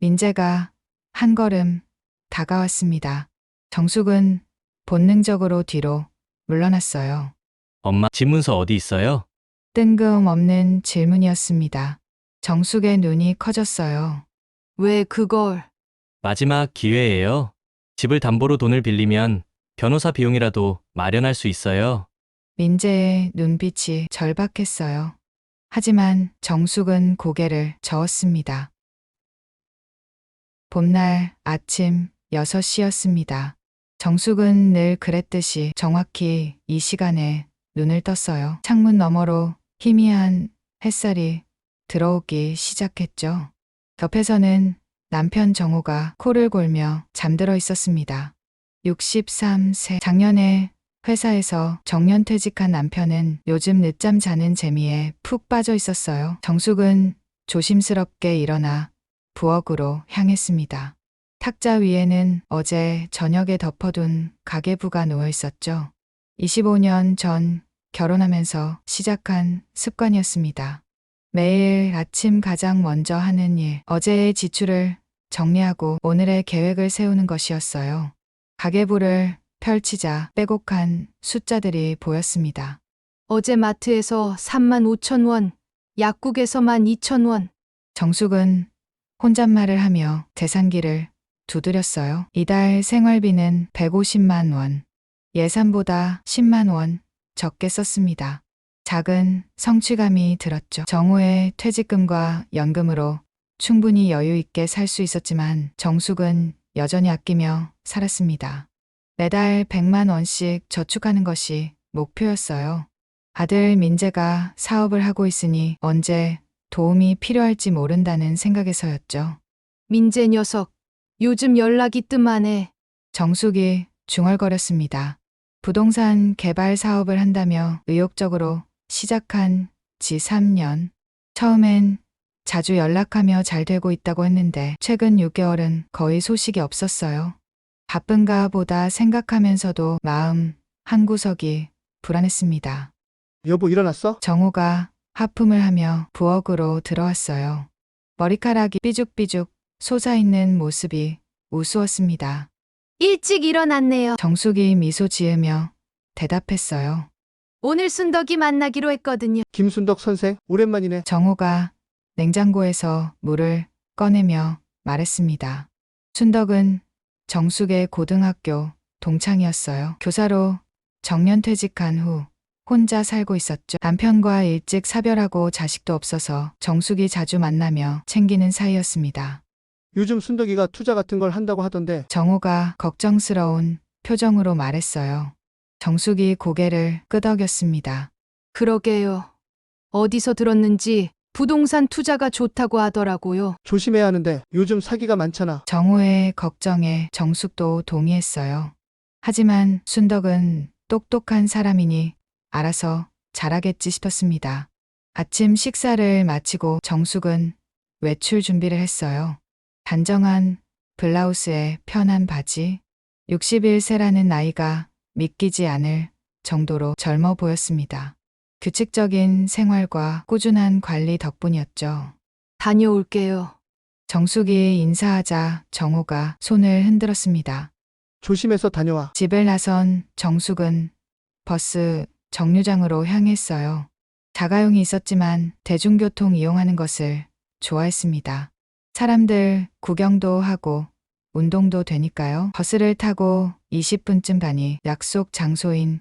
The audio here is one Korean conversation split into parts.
민재가 한 걸음 다가왔습니다. 정숙은 본능적으로 뒤로 물러났어요. 엄마, 집 문서 어디 있어요? 뜬금없는 질문이었습니다. 정숙의 눈이 커졌어요. 왜 그걸? 마지막 기회예요. 집을 담보로 돈을 빌리면 변호사 비용이라도 마련할 수 있어요. 민재의 눈빛이 절박했어요. 하지만 정숙은 고개를 저었습니다. 봄날 아침 6시였습니다. 정숙은 늘 그랬듯이 정확히 이 시간에 눈을 떴어요. 창문 너머로 희미한 햇살이 들어오기 시작했죠. 옆에서는 남편 정호가 코를 골며 잠들어 있었습니다. 63세. 작년에 회사에서 정년퇴직한 남편은 요즘 늦잠 자는 재미에 푹 빠져 있었어요. 정숙은 조심스럽게 일어나 부엌으로 향했습니다. 탁자 위에는 어제 저녁에 덮어둔 가계부가 누워 있었죠. 25년 전 결혼하면서 시작한 습관이었습니다. 매일 아침 가장 먼저 하는 일, 어제의 지출을 정리하고 오늘의 계획을 세우는 것이었어요. 가계부를 펼치자 빼곡한 숫자들이 보였습니다. 어제 마트에서 35,000원, 약국에서 12,000원. 정숙은 혼잣말을 하며 계산기를 두드렸어요. 이달 생활비는 150만 원. 예산보다 10만 원 적게 썼습니다. 작은 성취감이 들었죠. 정호의 퇴직금과 연금으로 충분히 여유 있게 살 수 있었지만 정숙은 여전히 아끼며 살았습니다. 매달 100만 원씩 저축하는 것이 목표였어요. 아들 민재가 사업을 하고 있으니 언제 도움이 필요할지 모른다는 생각에서였죠. 민재 녀석, 요즘 연락이 뜸하네. 정숙이 중얼거렸습니다. 부동산 개발 사업을 한다며 의욕적으로 시작한 지 3년. 처음엔 자주 연락하며 잘 되고 있다고 했는데 최근 6개월은 거의 소식이 없었어요. 바쁜가 보다 생각하면서도 마음 한구석이 불안했습니다. 여보 일어났어? 정호가 하품을 하며 부엌으로 들어왔어요. 머리카락이 삐죽삐죽 솟아있는 모습이 우스웠습니다. 일찍 일어났네요. 정숙이 미소 지으며 대답했어요. 오늘 순덕이 만나기로 했거든요. 김순덕 선생 오랜만이네. 정호가 냉장고에서 물을 꺼내며 말했습니다. 순덕은 정숙의 고등학교 동창이었어요. 교사로 정년퇴직한 후 혼자 살고 있었죠. 남편과 일찍 사별하고 자식도 없어서 정숙이 자주 만나며 챙기는 사이였습니다. 요즘 순덕이가 투자 같은 걸 한다고 하던데. 정호가 걱정스러운 표정으로 말했어요. 정숙이 고개를 끄덕였습니다. 그러게요. 어디서 들었는지 부동산 투자가 좋다고 하더라고요. 조심해야 하는데 요즘 사기가 많잖아. 정호의 걱정에 정숙도 동의했어요. 하지만 순덕은 똑똑한 사람이니 알아서 잘하겠지 싶었습니다. 아침 식사를 마치고 정숙은 외출 준비를 했어요. 단정한 블라우스에 편한 바지, 61세라는 나이가 믿기지 않을 정도로 젊어 보였습니다. 규칙적인 생활과 꾸준한 관리 덕분이었죠. 다녀올게요. 정숙이 인사하자 정호가 손을 흔들었습니다. 조심해서 다녀와. 집을 나선 정숙은 버스 정류장으로 향했어요. 자가용이 있었지만 대중교통 이용하는 것을 좋아했습니다. 사람들 구경도 하고 운동도 되니까요. 버스를 타고 20분쯤 가니 약속 장소인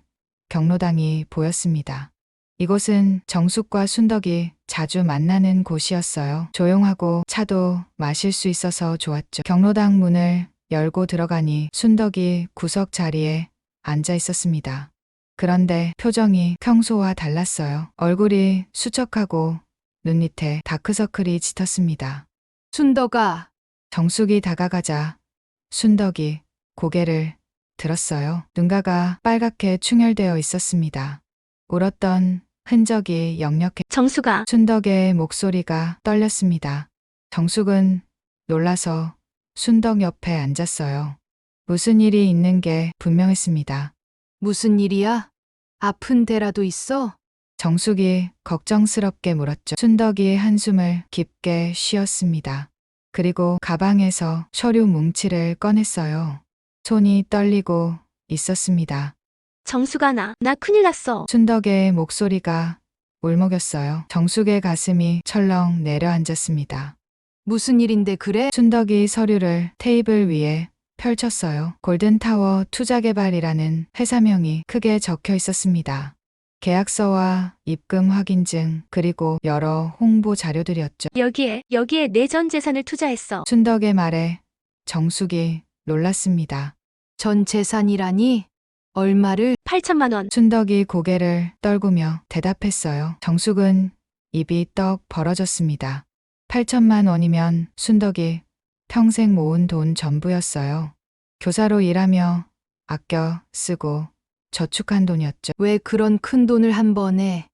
경로당이 보였습니다. 이곳은 정숙과 순덕이 자주 만나는 곳이었어요. 조용하고 차도 마실 수 있어서 좋았죠. 경로당 문을 열고 들어가니 순덕이 구석 자리에 앉아 있었습니다. 그런데 표정이 평소와 달랐어요. 얼굴이 수척하고 눈 밑에 다크서클이 짙었습니다. 순덕아, 정숙이 다가가자 순덕이 고개를 들었어요. 눈가가 빨갛게 충혈되어 있었습니다. 울었던 흔적이 역력해 정숙아, 순덕의 목소리가 떨렸습니다. 정숙은 놀라서 순덕 옆에 앉았어요. 무슨 일이 있는 게 분명했습니다. 무슨 일이야? 아픈 데라도 있어? 정숙이 걱정스럽게 물었죠. 순덕이 한숨을 깊게 쉬었습니다. 그리고 가방에서 서류 뭉치를 꺼냈어요. 손이 떨리고 있었습니다. 정수가 나 큰일 났어. 순덕의 목소리가 울먹였어요. 정숙의 가슴이 철렁 내려앉았습니다. 무슨 일인데 그래? 순덕이 서류를 테이블 위에 펼쳤어요. 골든타워 투자개발이라는 회사명이 크게 적혀 있었습니다. 계약서와 입금 확인증, 그리고 여러 홍보 자료들이었죠. 여기에 내 전 재산을 투자했어. 순덕의 말에 정숙이 놀랐습니다. 전 재산이라니? 얼마를? 8천만 원. 순덕이 고개를 떨구며 대답했어요. 정숙은 입이 떡 벌어졌습니다. 8천만 원이면 순덕이 평생 모은 돈 전부였어요. 교사로 일하며 아껴 쓰고 저축한 돈이었죠. 왜 그런 큰 돈을 한 번에?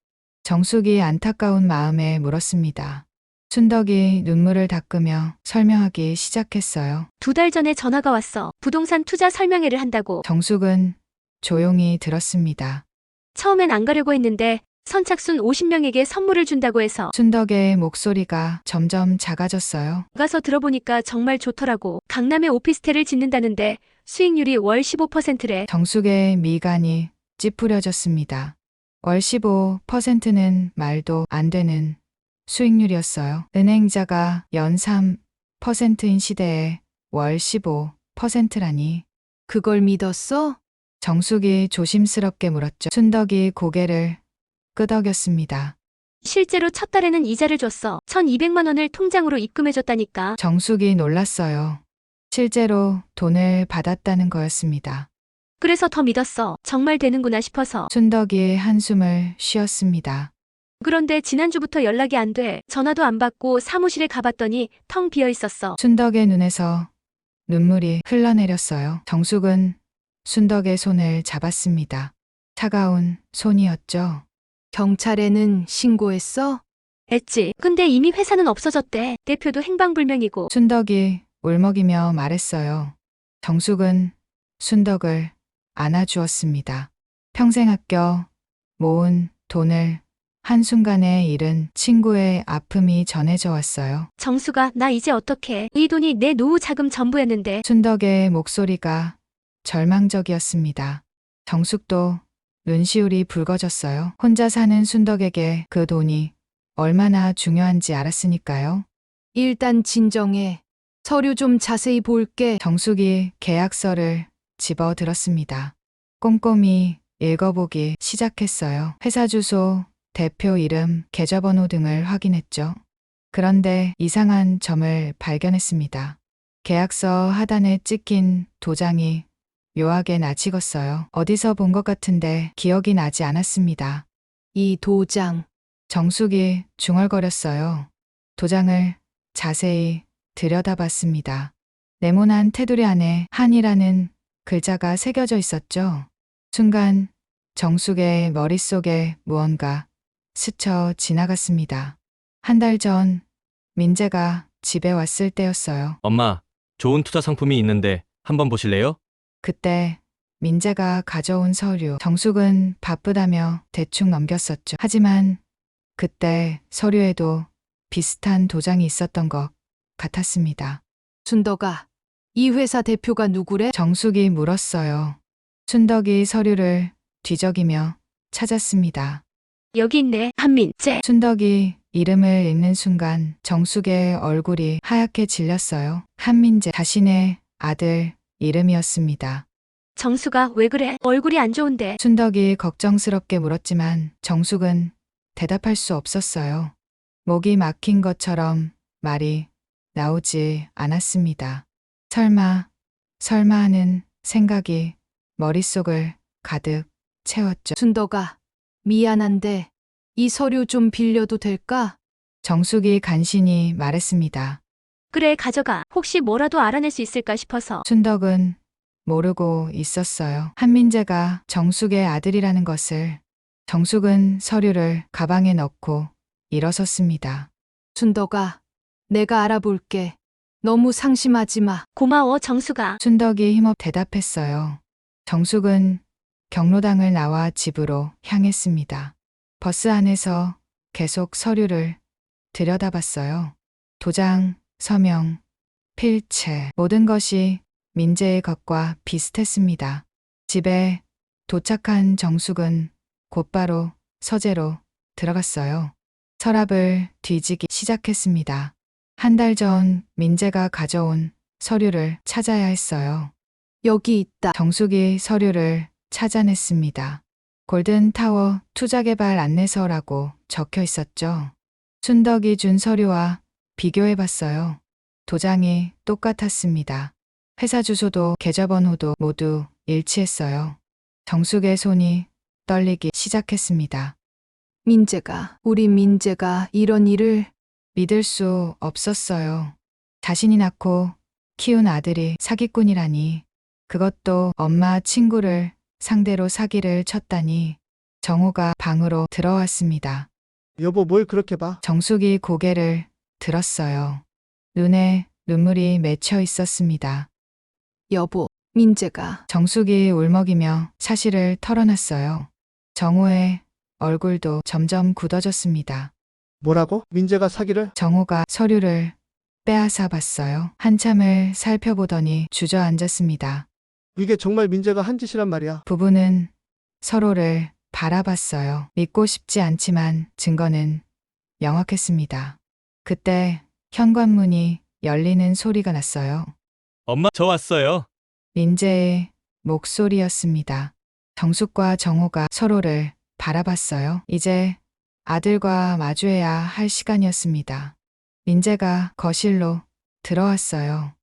정숙이 안타까운 마음에 물었습니다. 순덕이 눈물을 닦으며 설명하기 시작했어요. 2달 전에 전화가 왔어. 부동산 투자 설명회를 한다고. 정숙은 조용히 들었습니다. 처음엔 안 가려고 했는데 선착순 50명에게 선물을 준다고 해서 순덕의 목소리가 점점 작아졌어요. 가서 들어보니까 정말 좋더라고. 강남에 오피스텔을 짓는다는데 수익률이 월 15%래. 정숙의 미간이 찌푸려졌습니다. 월 15%는 말도 안 되는 수익률이었어요. 은행이자가 연 3%인 시대에 월 15%라니. 그걸 믿었어? 정숙이 조심스럽게 물었죠. 순덕이 고개를 끄덕였습니다. 실제로 첫 달에는 이자를 줬어. 1,200만 원을 통장으로 입금해줬다니까. 정숙이 놀랐어요. 실제로 돈을 받았다는 거였습니다. 그래서 더 믿었어. 정말 되는구나 싶어서. 순덕이 한숨을 쉬었습니다. 그런데 지난주부터 연락이 안 돼. 전화도 안 받고 사무실에 가봤더니 텅 비어 있었어. 순덕의 눈에서 눈물이 흘러내렸어요. 정숙은 순덕의 손을 잡았습니다. 차가운 손이었죠. 경찰에는 신고했어? 했지. 근데 이미 회사는 없어졌대. 대표도 행방불명이고. 순덕이 울먹이며 말했어요. 정숙은 순덕을 안아주었습니다. 평생 아껴 모은 돈을 한순간에 잃은 친구의 아픔이 전해져 왔어요. 정수가 나 이제 어떡해. 이 돈이 내 노후 자금 전부였는데. 순덕의 목소리가 절망적이었습니다. 정숙도 눈시울이 붉어졌어요. 혼자 사는 순덕에게 그 돈이 얼마나 중요한지 알았으니까요. 일단 진정해. 서류 좀 자세히 볼게. 정숙이 계약서를 집어 들었습니다. 꼼꼼히 읽어보기 시작했어요. 회사 주소, 대표 이름, 계좌번호 등을 확인했죠. 그런데 이상한 점을 발견했습니다. 계약서 하단에 찍힌 도장이 묘하게 낯익었어요. 어디서 본 것 같은데 기억이 나지 않았습니다. 이 도장. 정숙이 중얼거렸어요. 도장을 자세히 들여다봤습니다. 네모난 테두리 안에 한이라는 글자가 새겨져 있었죠. 순간 정숙의 머릿속에 무언가 스쳐 지나갔습니다. 한 달 전 민재가 집에 왔을 때였어요. 엄마, 좋은 투자 상품이 있는데 한번 보실래요? 그때 민재가 가져온 서류, 정숙은 바쁘다며 대충 넘겼었죠. 하지만 그때 서류에도 비슷한 도장이 있었던 것 같았습니다. 순덕아, 이 회사 대표가 누구래? 정숙이 물었어요. 순덕이 서류를 뒤적이며 찾았습니다. 여기 있네. 한민재. 순덕이 이름을 읽는 순간 정숙의 얼굴이 하얗게 질렸어요. 한민재, 자신의 아들 이름이었습니다. 정수가 왜 그래? 얼굴이 안 좋은데. 순덕이 걱정스럽게 물었지만 정숙은 대답할 수 없었어요. 목이 막힌 것처럼 말이 나오지 않았습니다. 설마 하는 생각이 머릿속을 가득 채웠죠. 순덕아, 미안한데 이 서류 좀 빌려도 될까? 정숙이 간신히 말했습니다. 그래, 가져가. 혹시 뭐라도 알아낼 수 있을까 싶어서. 순덕은 모르고 있었어요. 한민재가 정숙의 아들이라는 것을. 정숙은 서류를 가방에 넣고 일어섰습니다. 순덕아, 내가 알아볼게. 너무 상심하지 마. 고마워, 정수가. 순덕이 힘없 대답했어요. 정숙은 경로당을 나와 집으로 향했습니다. 버스 안에서 계속 서류를 들여다봤어요. 도장, 서명, 필체, 모든 것이 민재의 것과 비슷했습니다. 집에 도착한 정숙은 곧바로 서재로 들어갔어요. 서랍을 뒤지기 시작했습니다. 한 달 전 민재가 가져온 서류를 찾아야 했어요. 여기 있다. 정숙이 서류를 찾아냈습니다. 골든타워 투자개발 안내서라고 적혀 있었죠. 순덕이 준 서류와 비교해 봤어요. 도장이 똑같았습니다. 회사 주소도 계좌번호도 모두 일치했어요. 정숙의 손이 떨리기 시작했습니다. 우리 민재가 이런 일을. 믿을 수 없었어요. 자신이 낳고 키운 아들이 사기꾼이라니, 그것도 엄마 친구를 상대로 사기를 쳤다니. 정호가 방으로 들어왔습니다. 여보 뭘 그렇게 봐? 정숙이 고개를 들었어요. 눈에 눈물이 맺혀 있었습니다. 여보, 민재가. 정숙이 울먹이며 사실을 털어놨어요. 정호의 얼굴도 점점 굳어졌습니다. 뭐라고? 민재가 사기를? 정호가 서류를 빼앗아 봤어요. 한참을 살펴보더니 주저앉았습니다. 이게 정말 민재가 한 짓이란 말이야. 부부는 서로를 바라봤어요. 믿고 싶지 않지만 증거는 명확했습니다. 그때 현관문이 열리는 소리가 났어요. 엄마, 저 왔어요. 민재의 목소리였습니다. 정숙과 정호가 서로를 바라봤어요. 이제 아들과 마주해야 할 시간이었습니다. 민재가 거실로 들어왔어요.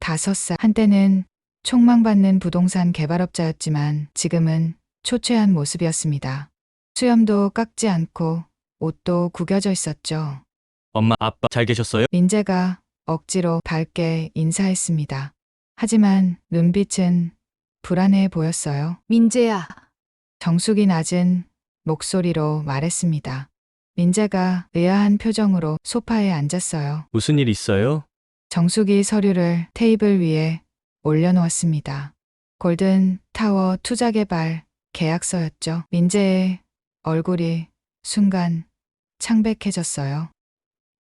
35살. 한때는 촉망받는 부동산 개발업자였지만 지금은 초췌한 모습이었습니다. 수염도 깎지 않고 옷도 구겨져 있었죠. 엄마, 아빠 잘 계셨어요? 민재가 억지로 밝게 인사했습니다. 하지만 눈빛은 불안해 보였어요. 민재야. 정숙이 낮은 목소리로 말했습니다. 민재가 의아한 표정으로 소파에 앉았어요. 무슨 일 있어요? 정숙이 서류를 테이블 위에 올려놓았습니다. 골든 타워 투자개발 계약서였죠. 민재의 얼굴이 순간 창백해졌어요.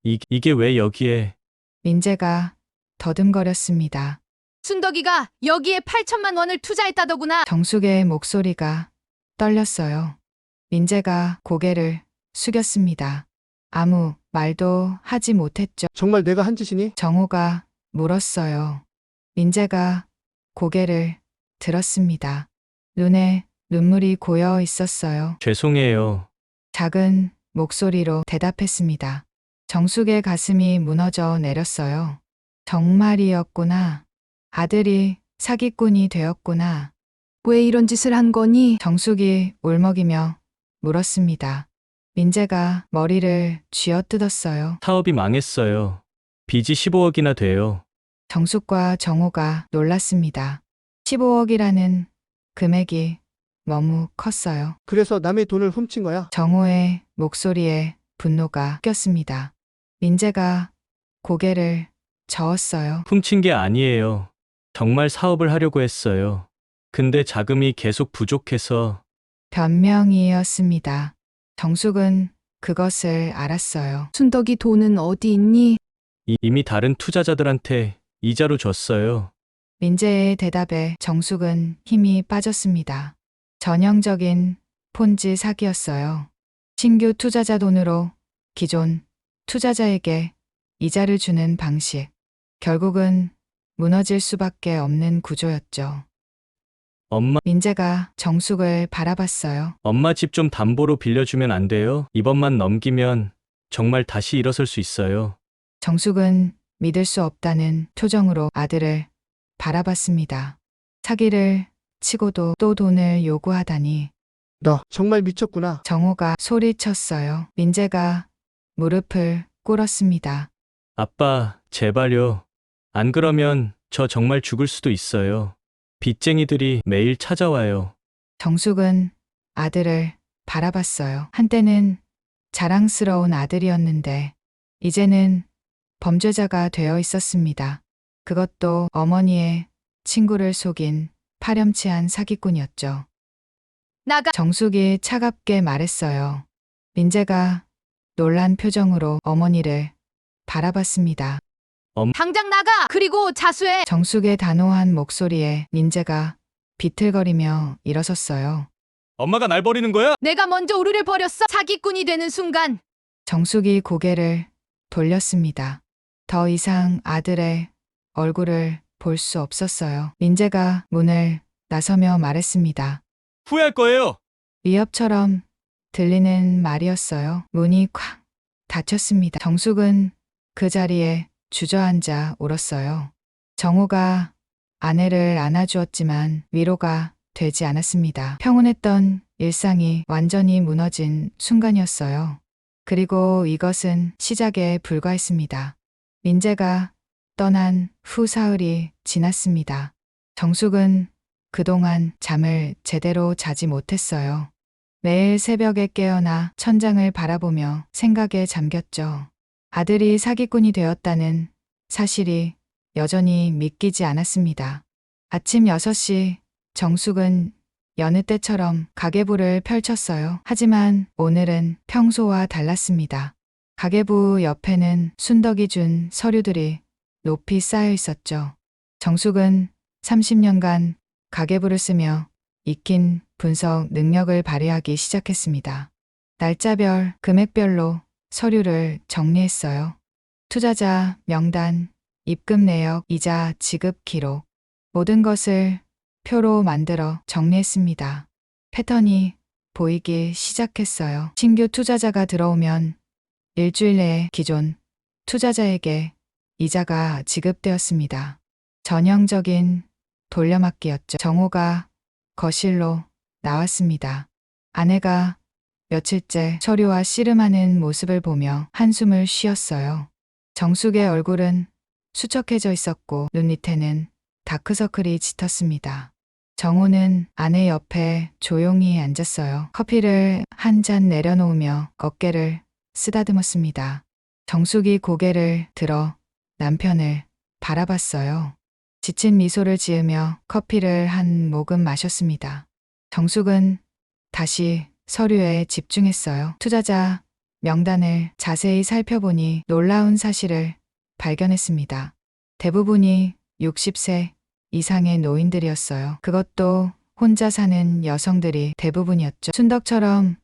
이게 왜 여기에? 민재가 더듬거렸습니다. 순덕이가 여기에 8천만 원을 투자했다더구나. 정숙의 목소리가 떨렸어요. 민재가 고개를 숙였습니다. 아무 말도 하지 못했죠. 정말 내가 한 짓이니? 정호가 물었어요. 민재가 고개를 들었습니다. 눈에 눈물이 고여 있었어요. 죄송해요. 작은 목소리로 대답했습니다. 정숙의 가슴이 무너져 내렸어요. 정말이었구나. 아들이 사기꾼이 되었구나. 왜 이런 짓을 한 거니? 정숙이 울먹이며 물었습니다. 민재가 머리를 쥐어뜯었어요. 사업이 망했어요. 빚이 15억이나 돼요. 정숙과 정호가 놀랐습니다. 15억이라는 금액이 너무 컸어요. 그래서 남의 돈을 훔친 거야? 정호의 목소리에 분노가 꼈습니다. 민재가 고개를 저었어요. 훔친 게 아니에요. 정말 사업을 하려고 했어요. 근데 자금이 계속 부족해서. 변명이었습니다. 정숙은 그것을 알았어요. 순덕이 돈은 어디 있니? 이미 다른 투자자들한테 이자로 줬어요. 민재의 대답에 정숙은 힘이 빠졌습니다. 전형적인 폰지 사기였어요. 신규 투자자 돈으로 기존 투자자에게 이자를 주는 방식. 결국은 무너질 수밖에 없는 구조였죠. 엄마, 민재가 정숙을 바라봤어요. 엄마 집 좀 담보로 빌려주면 안 돼요? 이번만 넘기면 정말 다시 일어설 수 있어요. 정숙은 믿을 수 없다는 표정으로 아들을 바라봤습니다. 사기를 치고도 또 돈을 요구하다니. 너 정말 미쳤구나. 정호가 소리쳤어요. 민재가 무릎을 꿇었습니다. 아빠, 제발요. 안 그러면 저 정말 죽을 수도 있어요. 빚쟁이들이 매일 찾아와요. 정숙은 아들을 바라봤어요. 한때는 자랑스러운 아들이었는데 이제는 범죄자가 되어 있었습니다. 그것도 어머니의 친구를 속인 파렴치한 사기꾼이었죠. 나가. 정숙이 차갑게 말했어요. 민재가 놀란 표정으로 어머니를 바라봤습니다. 당장 나가! 그리고 자수해! 정숙의 단호한 목소리에 민재가 비틀거리며 일어섰어요. 엄마가 날 버리는 거야? 내가 먼저 우리를 버렸어! 사기꾼이 되는 순간! 정숙이 고개를 돌렸습니다. 더 이상 아들의 얼굴을 볼 수 없었어요. 민재가 문을 나서며 말했습니다. 후회할 거예요. 위협처럼 들리는 말이었어요. 문이 콱 닫혔습니다. 정숙은 그 자리에 주저앉아 울었어요. 정호가 아내를 안아주었지만 위로가 되지 않았습니다. 평온했던 일상이 완전히 무너진 순간이었어요. 그리고 이것은 시작에 불과했습니다. 민재가 떠난 후 사흘이 지났습니다. 정숙은 그동안 잠을 제대로 자지 못했어요. 매일 새벽에 깨어나 천장을 바라보며 생각에 잠겼죠. 아들이 사기꾼이 되었다는 사실이 여전히 믿기지 않았습니다. 아침 6시 정숙은 여느 때처럼 가계부를 펼쳤어요. 하지만 오늘은 평소와 달랐습니다. 가계부 옆에는 순덕이 준 서류들이 높이 쌓여 있었죠. 정숙은 30년간 가계부를 쓰며 익힌 분석 능력을 발휘하기 시작했습니다. 날짜별, 금액별로 서류를 정리했어요. 투자자 명단, 입금 내역, 이자 지급 기록, 모든 것을 표로 만들어 정리했습니다. 패턴이 보이기 시작했어요. 신규 투자자가 들어오면 일주일 내에 기존 투자자에게 이자가 지급되었습니다. 전형적인 돌려막기였죠. 정호가 거실로 나왔습니다. 아내가 며칠째 서류와 씨름하는 모습을 보며 한숨을 쉬었어요. 정숙의 얼굴은 수척해져 있었고 눈 밑에는 다크서클이 짙었습니다. 정호는 아내 옆에 조용히 앉았어요. 커피를 한 잔 내려놓으며 어깨를 쓰다듬었습니다. 정숙이 고개를 들어 남편을 바라봤어요. 지친 미소를 지으며 커피를 한 모금 마셨습니다. 정숙은 다시 서류에 집중했어요. 투자자 명단을 자세히 살펴보니 놀라운 사실을 발견했습니다. 대부분이 60세 이상의 노인들이었어요. 그것도 혼자 사는 여성들이 대부분이었죠. 순덕처럼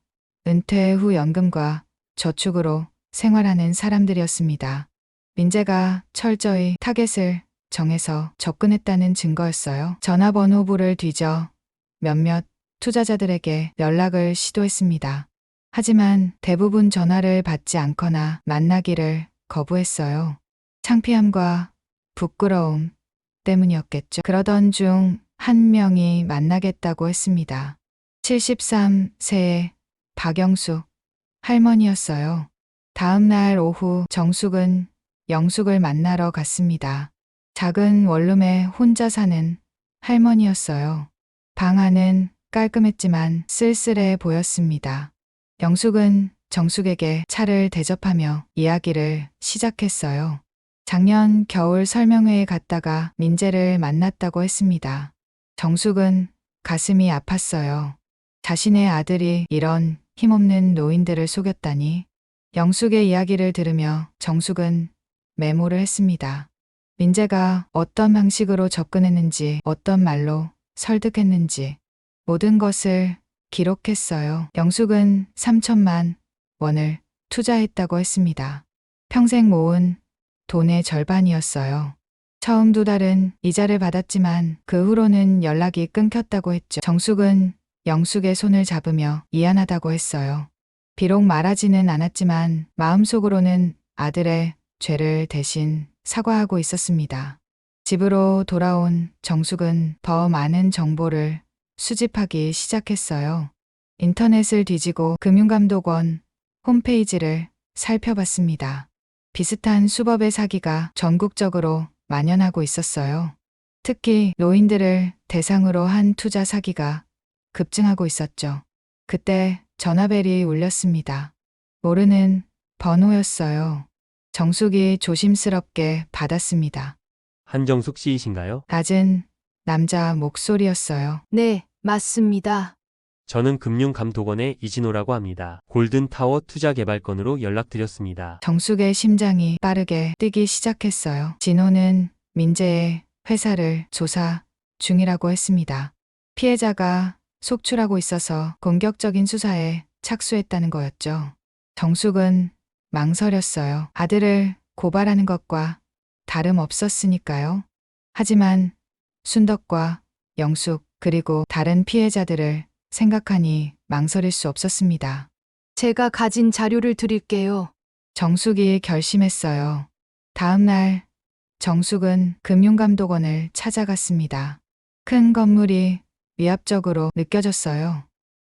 은퇴 후 연금과 저축으로 생활하는 사람들이었습니다. 민재가 철저히 타겟을 정해서 접근했다는 증거였어요. 전화번호부를 뒤져 몇몇 투자자들에게 연락을 시도했습니다. 하지만 대부분 전화를 받지 않거나 만나기를 거부했어요. 창피함과 부끄러움 때문이었겠죠. 그러던 중 한 명이 만나겠다고 했습니다. 73세의 박영숙 할머니였어요. 다음 날 오후 정숙은 영숙을 만나러 갔습니다. 작은 원룸에 혼자 사는 할머니였어요. 방 안은 깔끔했지만 쓸쓸해 보였습니다. 영숙은 정숙에게 차를 대접하며 이야기를 시작했어요. 작년 겨울 설명회에 갔다가 민재를 만났다고 했습니다. 정숙은 가슴이 아팠어요. 자신의 아들이 이런 힘없는 노인들을 속였다니. 영숙의 이야기를 들으며 정숙은 메모를 했습니다. 민재가 어떤 방식으로 접근했는지, 어떤 말로 설득했는지 모든 것을 기록했어요. 영숙은 3천만 원을 투자했다고 했습니다. 평생 모은 돈의 절반이었어요. 처음 2달은 이자를 받았지만 그 후로는 연락이 끊겼다고 했죠. 정숙은 영숙의 손을 잡으며 미안하다고 했어요. 비록 말하지는 않았지만 마음속으로는 아들의 죄를 대신 사과하고 있었습니다. 집으로 돌아온 정숙은 더 많은 정보를 수집하기 시작했어요. 인터넷을 뒤지고 금융감독원 홈페이지를 살펴봤습니다. 비슷한 수법의 사기가 전국적으로 만연하고 있었어요. 특히 노인들을 대상으로 한 투자 사기가 급증하고 있었죠. 그때 전화벨이 울렸습니다. 모르는 번호였어요. 정숙이 조심스럽게 받았습니다. 한정숙 씨이신가요? 낮은 남자 목소리였어요. 네, 맞습니다. 저는 금융감독원의 이진호라고 합니다. 골든타워 투자개발건으로 연락드렸습니다. 정숙의 심장이 빠르게 뛰기 시작했어요. 진호는 민재의 회사를 조사 중이라고 했습니다. 피해자가 속출하고 있어서 공격적인 수사에 착수했다는 거였죠. 정숙은 망설였어요. 아들을 고발하는 것과 다름없었으니까요. 하지만 순덕과 영숙 그리고 다른 피해자들을 생각하니 망설일 수 없었습니다. 제가 가진 자료를 드릴게요. 정숙이 결심했어요. 다음 날 정숙은 금융감독원을 찾아갔습니다. 큰 건물이 위압적으로 느껴졌어요.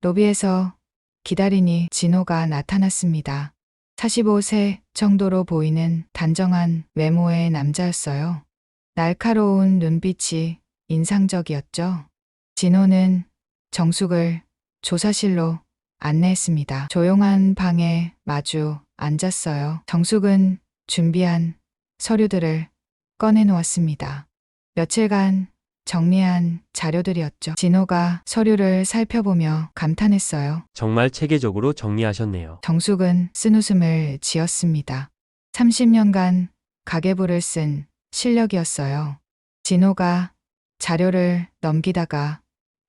로비에서 기다리니 진호가 나타났습니다. 45세 정도로 보이는 단정한 외모의 남자였어요. 날카로운 눈빛이 인상적이었죠. 진호는 정숙을 조사실로 안내했습니다. 조용한 방에 마주 앉았어요. 정숙은 준비한 서류들을 꺼내놓았습니다. 며칠간 정리한 자료들이었죠. 진호가 서류를 살펴보며 감탄했어요. 정말 체계적으로 정리하셨네요. 정숙은 쓴웃음을 지었습니다. 30년간 가계부를 쓴 실력이었어요. 진호가 자료를 넘기다가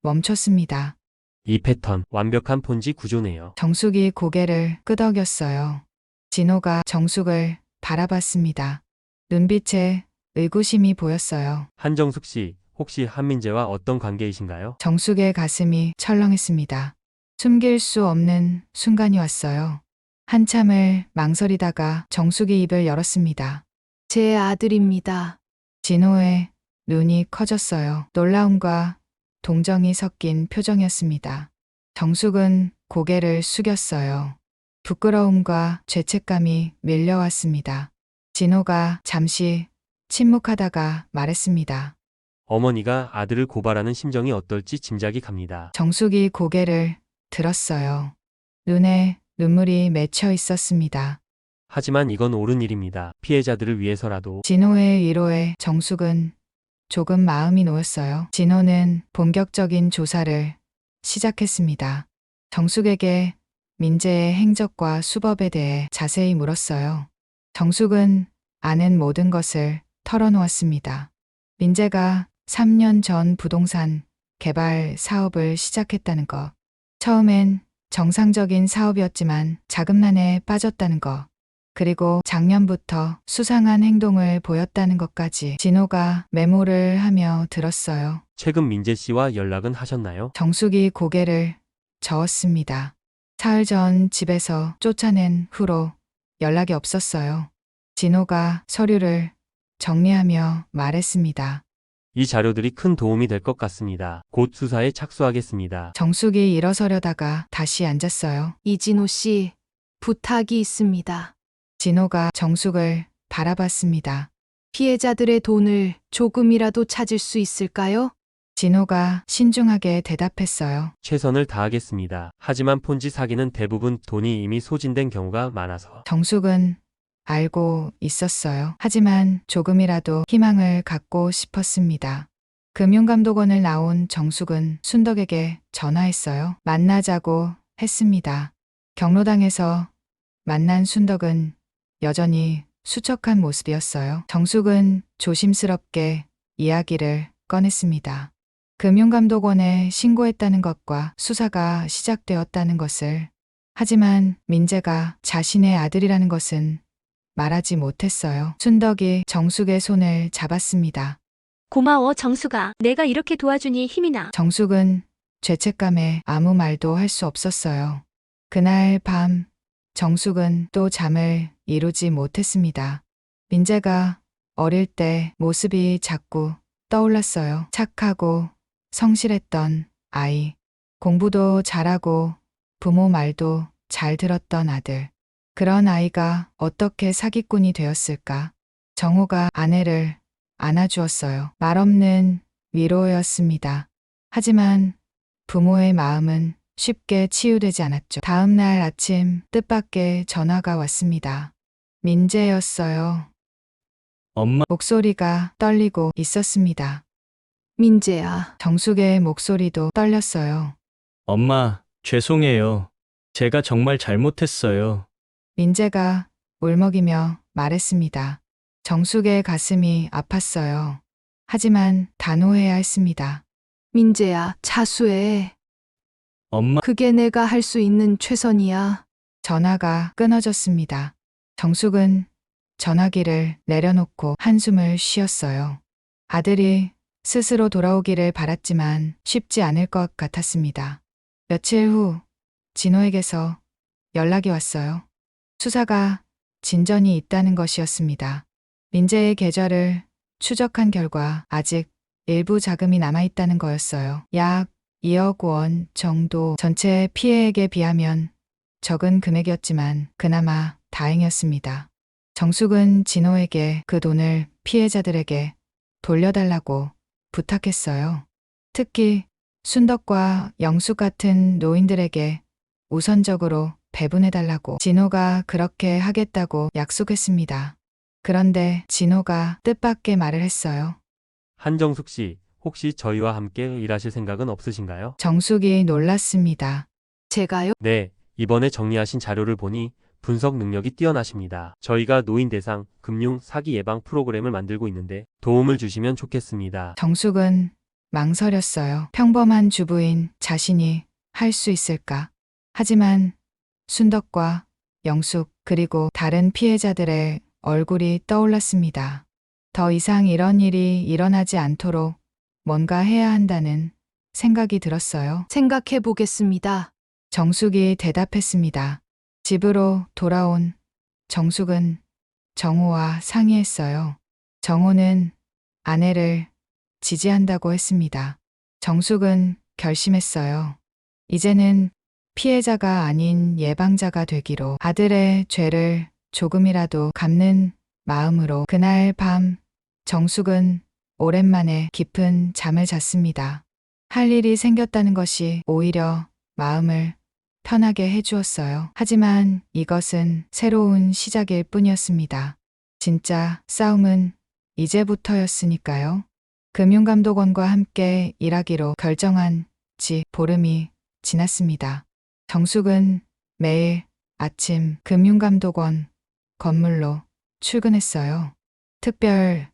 멈췄습니다. 이 패턴 완벽한 폰지 구조네요. 정숙이 고개를 끄덕였어요. 진호가 정숙을 바라봤습니다. 눈빛에 의구심이 보였어요. 한정숙 씨, 혹시 한민재와 어떤 관계이신가요? 정숙의 가슴이 철렁했습니다. 숨길 수 없는 순간이 왔어요. 한참을 망설이다가 정숙이 입을 열었습니다. 제 아들입니다. 진호의 눈이 커졌어요. 놀라움과 동정이 섞인 표정이었습니다. 정숙은 고개를 숙였어요. 부끄러움과 죄책감이 밀려왔습니다. 진호가 잠시 침묵하다가 말했습니다. 어머니가 아들을 고발하는 심정이 어떨지 짐작이 갑니다. 정숙이 고개를 들었어요. 눈에 눈물이 맺혀 있었습니다. 하지만 이건 옳은 일입니다. 피해자들을 위해서라도. 진호의 위로에 정숙은 조금 마음이 놓였어요. 진호는 본격적인 조사를 시작했습니다. 정숙에게 민재의 행적과 수법에 대해 자세히 물었어요. 정숙은 아는 모든 것을 털어놓았습니다. 민재가 3년 전 부동산 개발 사업을 시작했다는 것. 처음엔 정상적인 사업이었지만 자금난에 빠졌다는 것. 그리고 작년부터 수상한 행동을 보였다는 것까지 진호가 메모를 하며 들었어요. 최근 민재 씨와 연락은 하셨나요? 정숙이 고개를 저었습니다. 사흘 전 집에서 쫓아낸 후로 연락이 없었어요. 진호가 서류를 정리하며 말했습니다. 이 자료들이 큰 도움이 될 것 같습니다. 곧 수사에 착수하겠습니다. 정숙이 일어서려다가 다시 앉았어요. 이진호 씨, 부탁이 있습니다. 진호가 정숙을 바라봤습니다. 피해자들의 돈을 조금이라도 찾을 수 있을까요? 진호가 신중하게 대답했어요. 최선을 다하겠습니다. 하지만 폰지 사기는 대부분 돈이 이미 소진된 경우가 많아서. 정숙은 알고 있었어요. 하지만 조금이라도 희망을 갖고 싶었습니다. 금융감독원을 나온 정숙은 순덕에게 전화했어요. 만나자고 했습니다. 경로당에서 만난 순덕은 여전히 수척한 모습이었어요. 정숙은 조심스럽게 이야기를 꺼냈습니다. 금융감독원에 신고했다는 것과 수사가 시작되었다는 것을. 하지만 민재가 자신의 아들이라는 것은 말하지 못했어요. 순덕이 정숙의 손을 잡았습니다. 고마워, 정숙아. 내가 이렇게 도와주니 힘이 나. 정숙은 죄책감에 아무 말도 할 수 없었어요. 그날 밤 정숙은 또 잠을 이루지 못했습니다. 민재가 어릴 때 모습이 자꾸 떠올랐어요. 착하고 성실했던 아이. 공부도 잘하고 부모 말도 잘 들었던 아들. 그런 아이가 어떻게 사기꾼이 되었을까? 정호가 아내를 안아주었어요. 말없는 위로였습니다. 하지만 부모의 마음은 쉽게 치유되지 않았죠. 다음 날 아침 뜻밖의 전화가 왔습니다. 민재였어요. 엄마, 목소리가 떨리고 있었습니다. 민재야, 정숙의 목소리도 떨렸어요. 엄마, 죄송해요. 제가 정말 잘못했어요. 민재가 울먹이며 말했습니다. 정숙의 가슴이 아팠어요. 하지만 단호해야 했습니다. 민재야, 자수해. 엄마, 그게 내가 할 수 있는 최선이야. 전화가 끊어졌습니다. 정숙은 전화기를 내려놓고 한숨을 쉬었어요. 아들이 스스로 돌아오기를 바랐지만 쉽지 않을 것 같았습니다. 며칠 후 진호에게서 연락이 왔어요. 수사가 진전이 있다는 것이었습니다. 민재의 계좌를 추적한 결과 아직 일부 자금이 남아있다는 거였어요. 약 2억 원 정도. 전체 피해액에 비하면 적은 금액이었지만 그나마 다행이었습니다. 정숙은 진호에게 그 돈을 피해자들에게 돌려달라고 부탁했어요. 특히 순덕과 영숙 같은 노인들에게 우선적으로 배분해달라고. 진호가 그렇게 하겠다고 약속했습니다. 그런데 진호가 뜻밖의 말을 했어요. 한정숙 씨, 혹시 저희와 함께 일하실 생각은 없으신가요? 정숙이 놀랐습니다. 제가요? 네, 이번에 정리하신 자료를 보니 분석 능력이 뛰어나십니다. 저희가 노인 대상 금융 사기 예방 프로그램을 만들고 있는데 도움을 주시면 좋겠습니다. 정숙은 망설였어요. 평범한 주부인 자신이 할 수 있을까? 하지만 순덕과 영숙 그리고 다른 피해자들의 얼굴이 떠올랐습니다. 더 이상 이런 일이 일어나지 않도록 뭔가 해야 한다는 생각이 들었어요. 생각해 보겠습니다. 정숙이 대답했습니다. 집으로 돌아온 정숙은 정호와 상의했어요. 정호는 아내를 지지한다고 했습니다. 정숙은 결심했어요. 이제는 피해자가 아닌 예방자가 되기로. 아들의 죄를 조금이라도 갚는 마음으로. 그날 밤 정숙은 오랜만에 깊은 잠을 잤습니다. 할 일이 생겼다는 것이 오히려 마음을 편하게 해주었어요. 하지만 이것은 새로운 시작일 뿐이었습니다. 진짜 싸움은 이제부터였으니까요. 금융감독원과 함께 일하기로 결정한 지 보름이 지났습니다. 정숙은 매일 아침 금융감독원 건물로 출근했어요. 특별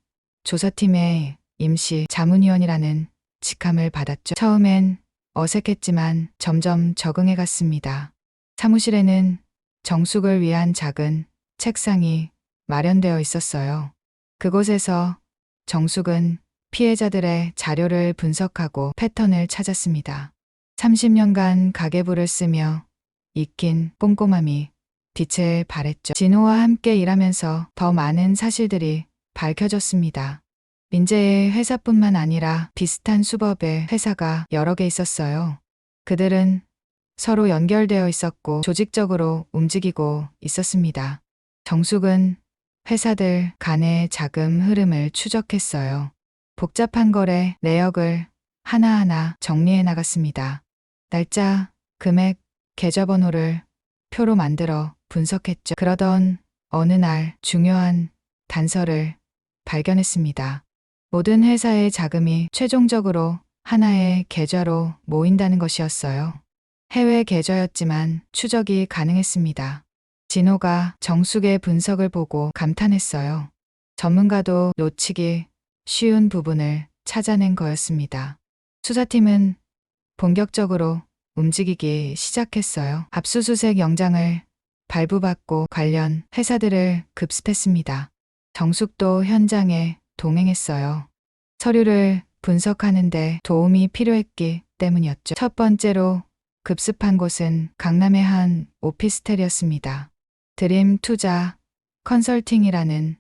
조사팀의 임시 자문위원이라는 직함을 받았죠. 처음엔 어색했지만 점점 적응해 갔습니다. 사무실에는 정숙을 위한 작은 책상이 마련되어 있었어요. 그곳에서 정숙은 피해자들의 자료를 분석하고 패턴을 찾았습니다. 30년간 가계부를 쓰며 익힌 꼼꼼함이 빛을 발했죠. 진호와 함께 일하면서 더 많은 사실들이 밝혀졌습니다. 민재의 회사뿐만 아니라 비슷한 수법의 회사가 여러 개 있었어요. 그들은 서로 연결되어 있었고 조직적으로 움직이고 있었습니다. 정숙은 회사들 간의 자금 흐름을 추적했어요. 복잡한 거래 내역을 하나하나 정리해 나갔습니다. 날짜, 금액, 계좌번호를 표로 만들어 분석했죠. 그러던 어느 날 중요한 단서를 발견했습니다. 모든 회사의 자금이 최종적으로 하나의 계좌로 모인다는 것이었어요. 해외 계좌였지만 추적이 가능했습니다. 진호가 정숙의 분석을 보고 감탄했어요. 전문가도 놓치기 쉬운 부분을 찾아낸 거였습니다. 수사팀은 본격적으로 움직이기 시작했어요. 압수수색 영장을 발부받고 관련 회사들을 급습했습니다. 정숙도 현장에 동행했어요. 서류를 분석하는데 도움이 필요했기 때문이었죠. 첫 번째로 급습한 곳은 강남의 한 오피스텔이었습니다. 드림 투자 컨설팅이라는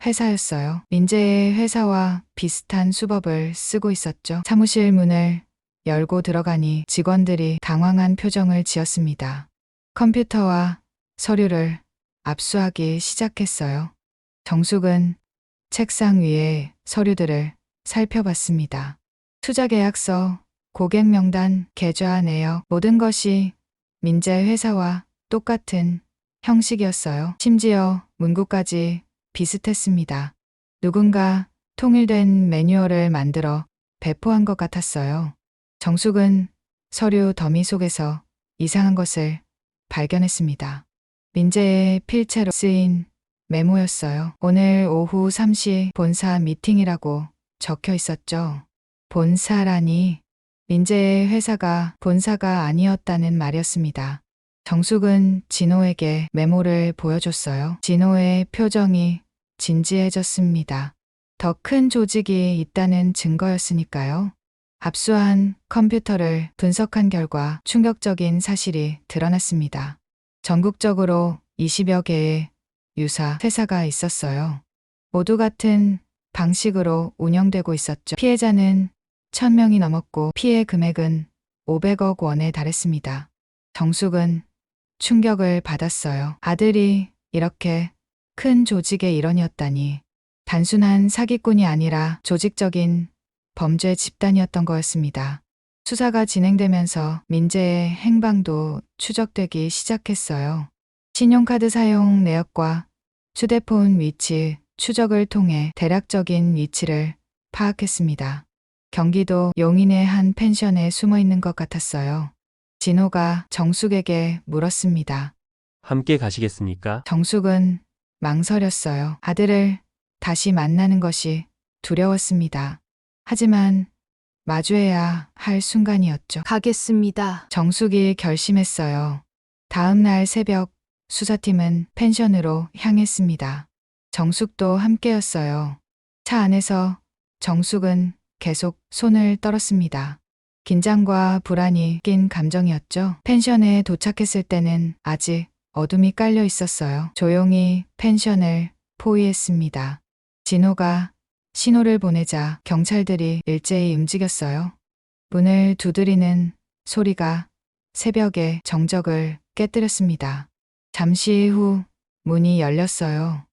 회사였어요. 민재의 회사와 비슷한 수법을 쓰고 있었죠. 사무실 문을 열고 들어가니 직원들이 당황한 표정을 지었습니다. 컴퓨터와 서류를 압수하기 시작했어요. 정숙은 책상 위에 서류들을 살펴봤습니다. 투자계약서, 고객 명단, 계좌 내역, 모든 것이 민재 회사와 똑같은 형식이었어요. 심지어 문구까지 비슷했습니다. 누군가 통일된 매뉴얼을 만들어 배포한 것 같았어요. 정숙은 서류 더미 속에서 이상한 것을 발견했습니다. 민재의 필체로 쓰인 메모였어요. 오늘 오후 3시 본사 미팅이라고 적혀 있었죠. 본사라니 민재의 회사가 본사가 아니었다는 말이었습니다. 정숙은 진호에게 메모를 보여줬어요. 진호의 표정이 진지해졌습니다. 더 큰 조직이 있다는 증거였으니까요. 압수한 컴퓨터를 분석한 결과 충격적인 사실이 드러났습니다. 전국적으로 20여 개의 유사 회사가 있었어요. 모두 같은 방식으로 운영되고 있었죠. 피해자는 1,000명이 넘었고 피해 금액은 500억 원에 달했습니다. 정숙은 충격을 받았어요. 아들이 이렇게 큰 조직의 일원이었다니. 단순한 사기꾼이 아니라 조직적인 범죄 집단이었던 거였습니다. 수사가 진행되면서 민재의 행방도 추적되기 시작했어요. 신용카드 사용 내역과 휴대폰 위치 추적을 통해 대략적인 위치를 파악했습니다. 경기도 용인의 한 펜션에 숨어 있는 것 같았어요. 진호가 정숙에게 물었습니다. 함께 가시겠습니까? 정숙은 망설였어요. 아들을 다시 만나는 것이 두려웠습니다. 하지만 마주해야 할 순간이었죠. 가겠습니다. 정숙이 결심했어요. 다음 날 새벽 수사팀은 펜션으로 향했습니다. 정숙도 함께였어요. 차 안에서 정숙은 계속 손을 떨었습니다. 긴장과 불안이 낀 감정이었죠. 펜션에 도착했을 때는 아직 어둠이 깔려 있었어요. 조용히 펜션을 포위했습니다. 진호가 신호를 보내자 경찰들이 일제히 움직였어요. 문을 두드리는 소리가 새벽의 정적을 깨뜨렸습니다. 잠시 후 문이 열렸어요.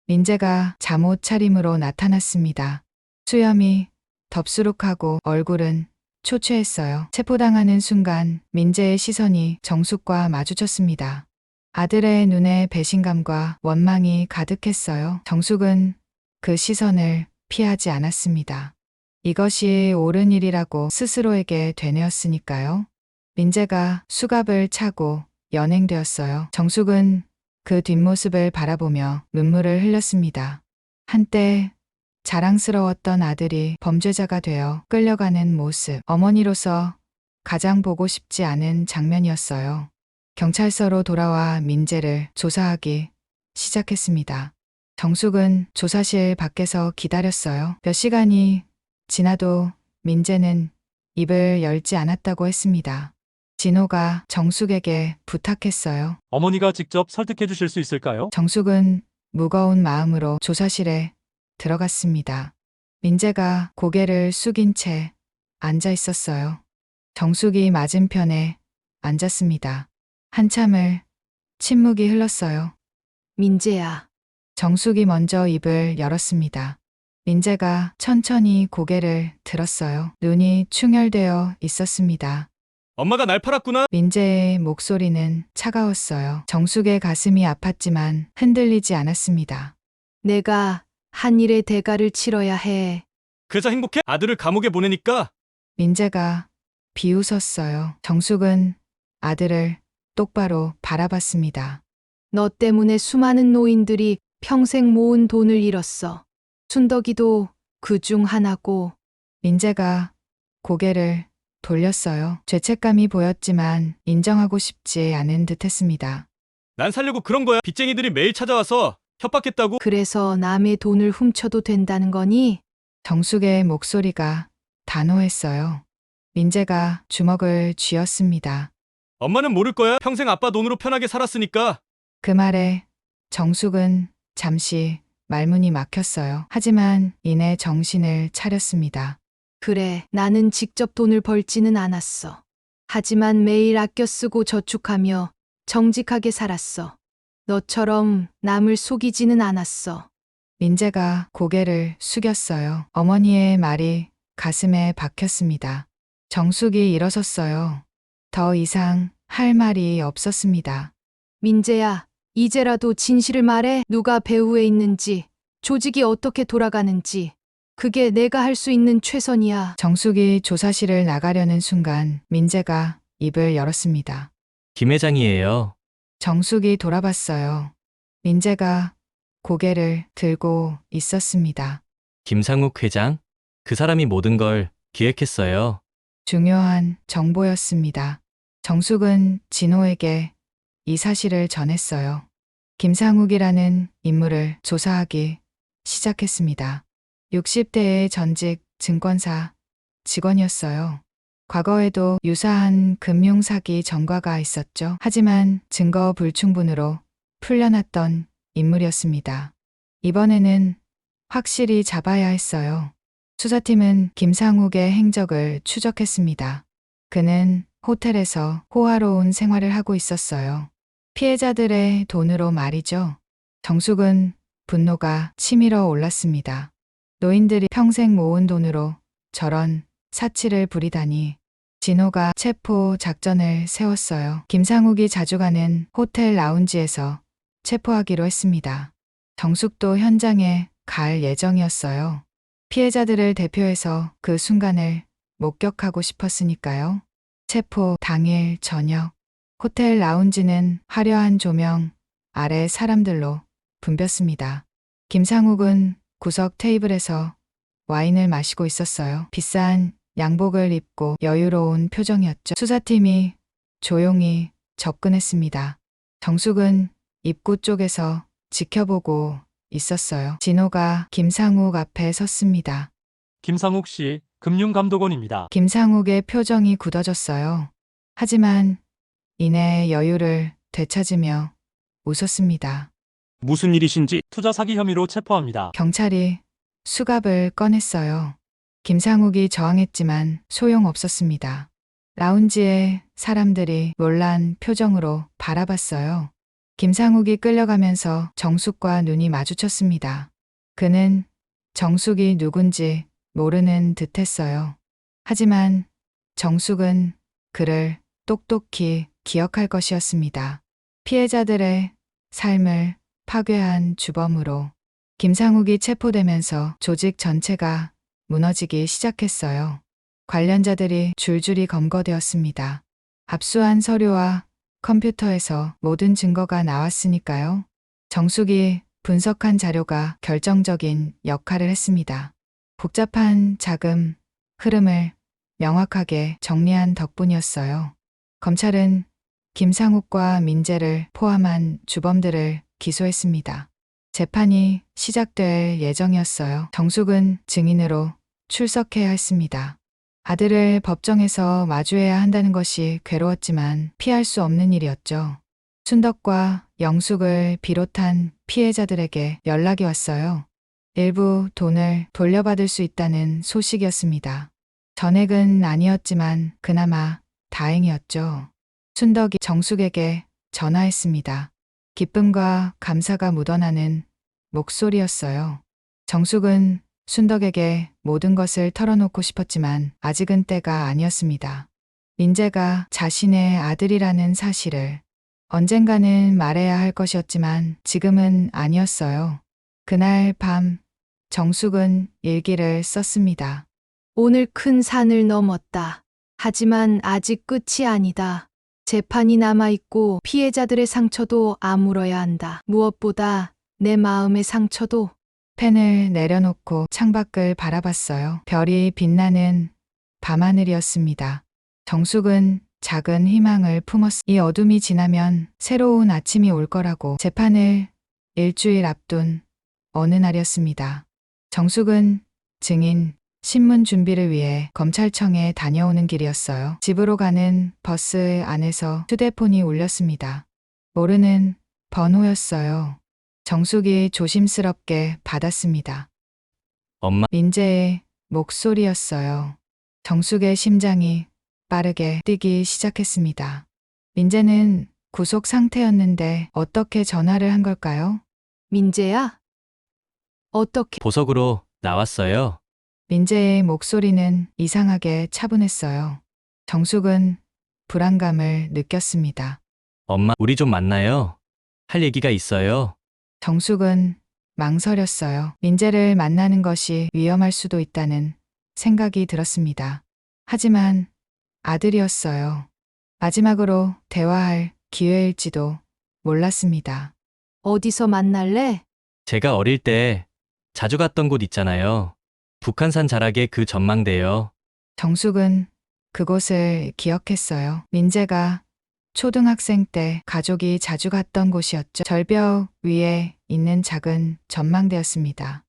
민재가 잠옷 차림으로 나타났습니다. 수염이 덥수룩하고 얼굴은 초췌했어요. 체포당하는 순간 민재의 시선이 정숙과 마주쳤습니다. 아들의 눈에 배신감과 원망이 가득했어요. 정숙은 그 시선을 피하지 않았습니다. 이것이 옳은 일이라고 스스로에게 되뇌었으니까요. 민재가 수갑을 차고 연행되었어요. 정숙은 그 뒷모습을 바라보며 눈물을 흘렸습니다. 한때 자랑스러웠던 아들이 범죄자가 되어 끌려가는 모습, 어머니로서 가장 보고 싶지 않은 장면이었어요. 경찰서로 돌아와 민재를 조사하기 시작했습니다. 정숙은 조사실 밖에서 기다렸어요. 몇 시간이 지나도 민재는 입을 열지 않았다고 했습니다. 진호가 정숙에게 부탁했어요. 어머니가 직접 설득해 주실 수 있을까요? 정숙은 무거운 마음으로 조사실에 들어갔습니다. 민재가 고개를 숙인 채 앉아 있었어요. 정숙이 맞은편에 앉았습니다. 한참을 침묵이 흘렀어요. 민재야, 정숙이 먼저 입을 열었습니다. 민재가 천천히 고개를 들었어요. 눈이 충혈되어 있었습니다. 엄마가 날 팔았구나. 민재의 목소리는 차가웠어요. 정숙의 가슴이 아팠지만 흔들리지 않았습니다. 내가 한 일의 대가를 치러야 해. 그래서 행복해? 아들을 감옥에 보내니까. 민재가 비웃었어요. 정숙은 아들을 똑바로 바라봤습니다. 너 때문에 수많은 노인들이 평생 모은 돈을 잃었어. 순덕이도 그중 하나고. 민재가 고개를 돌렸어요. 죄책감이 보였지만 인정하고 싶지 않은 듯했습니다. 난 살려고 그런 거야. 빚쟁이들이 매일 찾아와서 협박했다고. 그래서 남의 돈을 훔쳐도 된다는 거니? 정숙의 목소리가 단호했어요. 민재가 주먹을 쥐었습니다. 엄마는 모를 거야. 평생 아빠 돈으로 편하게 살았으니까. 그 말에 정숙은 잠시 말문이 막혔어요. 하지만 이내 정신을 차렸습니다. 그래, 나는 직접 돈을 벌지는 않았어. 하지만 매일 아껴 쓰고 저축하며 정직하게 살았어. 너처럼 남을 속이지는 않았어. 민재가 고개를 숙였어요. 어머니의 말이 가슴에 박혔습니다. 정숙이 일어섰어요. 더 이상 할 말이 없었습니다. 민재야, 이제라도 진실을 말해. 누가 배후에 있는지, 조직이 어떻게 돌아가는지. 그게 내가 할 수 있는 최선이야. 정숙이 조사실을 나가려는 순간 민재가 입을 열었습니다. 김 회장이에요. 정숙이 돌아봤어요. 민재가 고개를 들고 있었습니다. 김상욱 회장? 그 사람이 모든 걸 기획했어요. 중요한 정보였습니다. 정숙은 진호에게 이 사실을 전했어요. 김상욱이라는 인물을 조사하기 시작했습니다. 60대의 전직 증권사 직원이었어요. 과거에도 유사한 금융사기 전과가 있었죠. 하지만 증거 불충분으로 풀려났던 인물이었습니다. 이번에는 확실히 잡아야 했어요. 수사팀은 김상욱의 행적을 추적했습니다. 그는 호텔에서 호화로운 생활을 하고 있었어요. 피해자들의 돈으로 말이죠. 정숙은 분노가 치밀어 올랐습니다. 노인들이 평생 모은 돈으로 저런 사치를 부리다니. 진호가 체포 작전을 세웠어요. 김상욱이 자주 가는 호텔 라운지에서 체포하기로 했습니다. 정숙도 현장에 갈 예정이었어요. 피해자들을 대표해서 그 순간을 목격하고 싶었으니까요. 체포 당일 저녁, 호텔 라운지는 화려한 조명 아래 사람들로 붐볐습니다. 김상욱은 구석 테이블에서 와인을 마시고 있었어요. 비싼 양복을 입고 여유로운 표정이었죠. 수사팀이 조용히 접근했습니다. 정숙은 입구 쪽에서 지켜보고 있었어요. 진호가 김상욱 앞에 섰습니다. 김상욱 씨, 금융감독원입니다. 김상욱의 표정이 굳어졌어요. 하지만 이내 여유를 되찾으며 웃었습니다. 무슨 일이신지 투자 사기 혐의로 체포합니다. 경찰이 수갑을 꺼냈어요. 김상욱이 저항했지만 소용없었습니다. 라운지에 사람들이 놀란 표정으로 바라봤어요. 김상욱이 끌려가면서 정숙과 눈이 마주쳤습니다. 그는 정숙이 누군지 모르는 듯했어요. 하지만 정숙은 그를 똑똑히 기억할 것이었습니다. 피해자들의 삶을 파괴한 주범으로 김상욱이 체포되면서 조직 전체가 무너지기 시작했어요. 관련자들이 줄줄이 검거되었습니다. 압수한 서류와 컴퓨터에서 모든 증거가 나왔으니까요. 정숙이 분석한 자료가 결정적인 역할을 했습니다. 복잡한 자금 흐름을 명확하게 정리한 덕분이었어요. 검찰은 김상욱과 민재를 포함한 주범들을 기소했습니다. 재판이 시작될 예정이었어요. 정숙은 증인으로 출석해야 했습니다. 아들을 법정에서 마주해야 한다는 것이 괴로웠지만 피할 수 없는 일이었죠. 순덕과 영숙을 비롯한 피해자들에게 연락이 왔어요. 일부 돈을 돌려받을 수 있다는 소식이었습니다. 전액은 아니었지만 그나마 다행이었죠. 순덕이 정숙에게 전화했습니다. 기쁨과 감사가 묻어나는 목소리였어요. 정숙은 순덕에게 모든 것을 털어놓고 싶었지만 아직은 때가 아니었습니다. 민재가 자신의 아들이라는 사실을 언젠가는 말해야 할 것이었지만 지금은 아니었어요. 그날 밤 정숙은 일기를 썼습니다. 오늘 큰 산을 넘었다. 하지만 아직 끝이 아니다. 재판이 남아있고 피해자들의 상처도 아물어야 한다. 무엇보다 내 마음의 상처도. 펜을 내려놓고 창밖을 바라봤어요. 별이 빛나는 밤하늘이었습니다. 정숙은 작은 희망을 품었습니다. 이 어둠이 지나면 새로운 아침이 올 거라고. 재판을 일주일 앞둔 어느 날이었습니다. 정숙은 증인 신문 준비를 위해 검찰청에 다녀오는 길이었어요. 집으로 가는 버스 안에서 휴대폰이 울렸습니다. 모르는 번호였어요. 정숙이 조심스럽게 받았습니다. 엄마, 민재의 목소리였어요. 정숙의 심장이 빠르게 뛰기 시작했습니다. 민재는 구속 상태였는데 어떻게 전화를 한 걸까요? 민재야? 어떻게? 보석으로 나왔어요. 민재의 목소리는 이상하게 차분했어요. 정숙은 불안감을 느꼈습니다. 엄마, 우리 좀 만나요. 할 얘기가 있어요. 정숙은 망설였어요. 민재를 만나는 것이 위험할 수도 있다는 생각이 들었습니다. 하지만 아들이었어요. 마지막으로 대화할 기회일지도 몰랐습니다. 어디서 만날래? 제가 어릴 때 자주 갔던 곳 있잖아요. 북한산 자락의 그 전망대요. 정숙은 그곳을 기억했어요. 민재가 초등학생 때 가족이 자주 갔던 곳이었죠. 절벽 위에 있는 작은 전망대였습니다.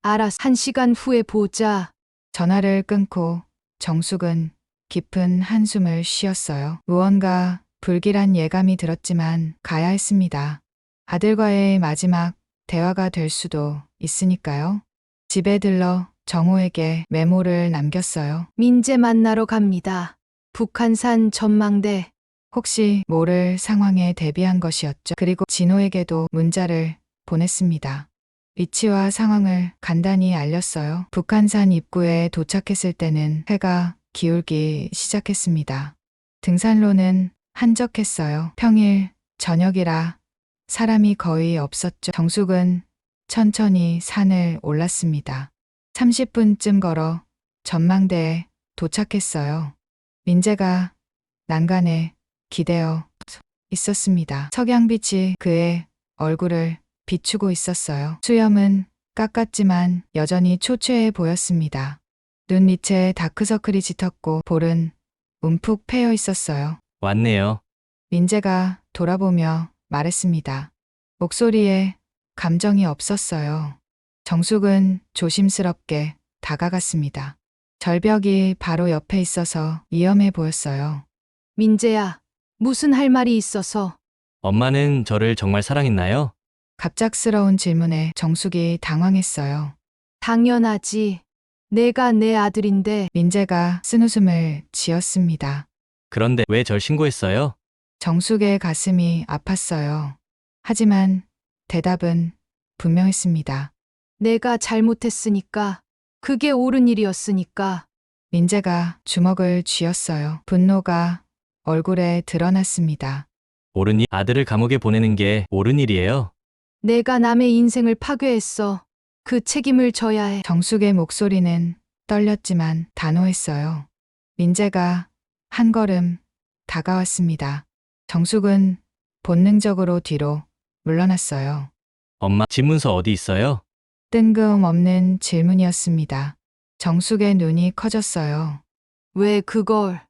알았어. 1시간 후에 보자. 전화를 끊고 정숙은 깊은 한숨을 쉬었어요. 무언가 불길한 예감이 들었지만 가야 했습니다. 아들과의 마지막 대화가 될 수도 있으니까요. 집에 들러 정호에게 메모를 남겼어요. 민재 만나러 갑니다. 북한산 전망대. 혹시 모를 상황에 대비한 것이었죠. 그리고 진호에게도 문자를 보냈습니다. 위치와 상황을 간단히 알렸어요. 북한산 입구에 도착했을 때는 해가 기울기 시작했습니다. 등산로는 한적했어요. 평일 저녁이라 사람이 거의 없었죠. 정숙은 천천히 산을 올랐습니다. 30분쯤 걸어 전망대에 도착했어요. 민재가 난간에 기대어 있었습니다. 석양빛이 그의 얼굴을 비추고 있었어요. 수염은 깎았지만 여전히 초췌해 보였습니다. 눈 밑에 다크서클이 짙었고 볼은 움푹 패여 있었어요. 왔네요. 민재가 돌아보며 말했습니다. 목소리에 감정이 없었어요. 정숙은 조심스럽게 다가갔습니다. 절벽이 바로 옆에 있어서 위험해 보였어요. 민재야, 무슨 할 말이 있어서. 엄마는 저를 정말 사랑했나요? 갑작스러운 질문에 정숙이 당황했어요. 당연하지. 내가 내 아들인데. 민재가 쓴웃음을 지었습니다. 그런데 왜 절 신고했어요? 정숙의 가슴이 아팠어요. 하지만 대답은 분명했습니다. 내가 잘못했으니까. 그게 옳은 일이었으니까. 민재가 주먹을 쥐었어요. 분노가 얼굴에 드러났습니다. 옳은 일, 아들을 감옥에 보내는 게 옳은 일이에요. 내가 남의 인생을 파괴했어. 그 책임을 져야 해. 정숙의 목소리는 떨렸지만 단호했어요. 민재가 한 걸음 다가왔습니다. 정숙은 본능적으로 뒤로 물러났어요. 엄마, 집문서 어디 있어요? 뜬금없는 질문이었습니다. 정숙의 눈이 커졌어요. 왜 그걸.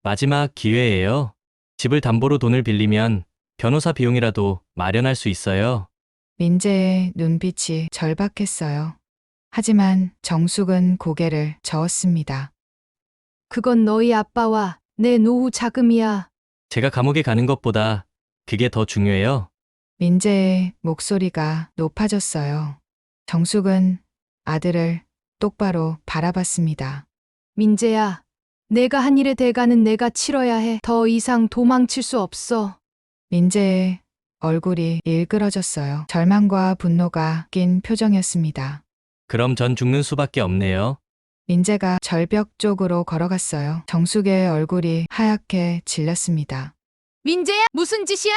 마지막 기회예요. 집을 담보로 돈을 빌리면 변호사 비용이라도 마련할 수 있어요. 민재의 눈빛이 절박했어요. 하지만 정숙은 고개를 저었습니다. 그건 너희 아빠와 내 노후 자금이야. 제가 감옥에 가는 것보다 그게 더 중요해요. 민재의 목소리가 높아졌어요. 정숙은 아들을 똑바로 바라봤습니다. 민재야, 내가 한 일의 대가는 내가 치러야 해. 더 이상 도망칠 수 없어. 민재의 얼굴이 일그러졌어요. 절망과 분노가 낀 표정이었습니다. 그럼 전 죽는 수밖에 없네요. 민재가 절벽 쪽으로 걸어갔어요. 정숙의 얼굴이 하얗게 질렸습니다. 민재야, 무슨 짓이야?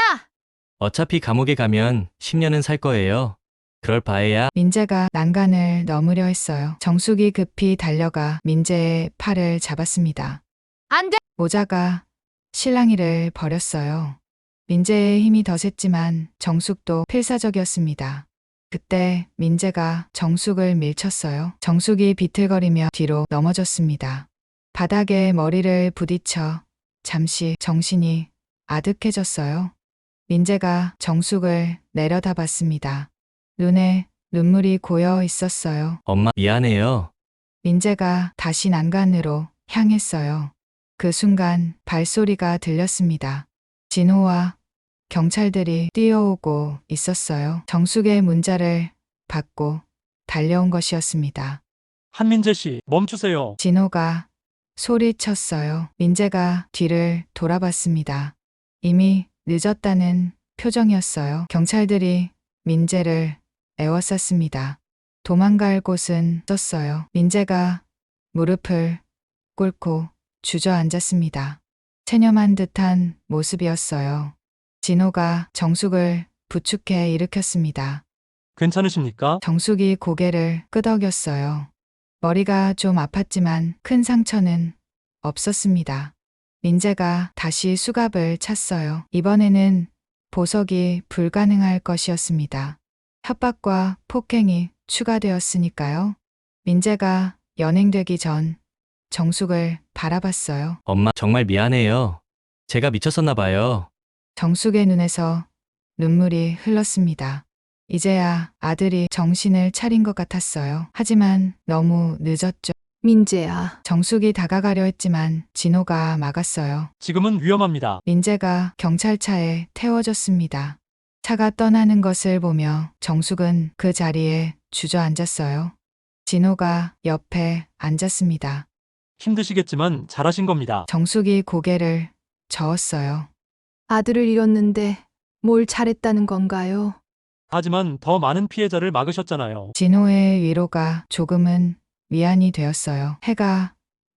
어차피 감옥에 가면 10년은 살 거예요. 그럴 바에야 민재가 난간을 넘으려 했어요. 정숙이 급히 달려가 민재의 팔을 잡았습니다. 안 돼! 모자가 실랑이를 버렸어요. 민재의 힘이 더 셌지만 정숙도 필사적이었습니다. 그때 민재가 정숙을 밀쳤어요. 정숙이 비틀거리며 뒤로 넘어졌습니다. 바닥에 머리를 부딪혀 잠시 정신이 아득해졌어요. 민재가 정숙을 내려다봤습니다. 눈에 눈물이 고여 있었어요. 엄마 미안해요. 민재가 다시 난간으로 향했어요. 그 순간 발소리가 들렸습니다. 진호와 경찰들이 뛰어오고 있었어요. 정숙의 문자를 받고 달려온 것이었습니다. 한민재 씨, 멈추세요. 진호가 소리쳤어요. 민재가 뒤를 돌아봤습니다. 이미 늦었다는 표정이었어요. 경찰들이 민재를 에워쌌습니다. 도망갈 곳은 없었어요. 민재가 무릎을 꿇고 주저앉았습니다. 체념한 듯한 모습이었어요. 진호가 정숙을 부축해 일으켰습니다. 괜찮으십니까? 정숙이 고개를 끄덕였어요. 머리가 좀 아팠지만 큰 상처는 없었습니다. 민재가 다시 수갑을 찼어요. 이번에는 보석이 불가능할 것이었습니다. 협박과 폭행이 추가되었으니까요. 민재가 연행되기 전 정숙을 바라봤어요. 엄마, 정말 미안해요. 제가 미쳤었나 봐요. 정숙의 눈에서 눈물이 흘렀습니다. 이제야 아들이 정신을 차린 것 같았어요. 하지만 너무 늦었죠. 민재야, 정숙이 다가가려 했지만 진호가 막았어요. 지금은 위험합니다. 민재가 경찰차에 태워졌습니다. 차가 떠나는 것을 보며 정숙은 그 자리에 주저앉았어요. 진호가 옆에 앉았습니다. 힘드시겠지만 잘하신 겁니다. 정숙이 고개를 저었어요. 아들을 잃었는데 뭘 잘했다는 건가요? 하지만 더 많은 피해자를 막으셨잖아요. 진호의 위로가 조금은 위안이 되었어요. 해가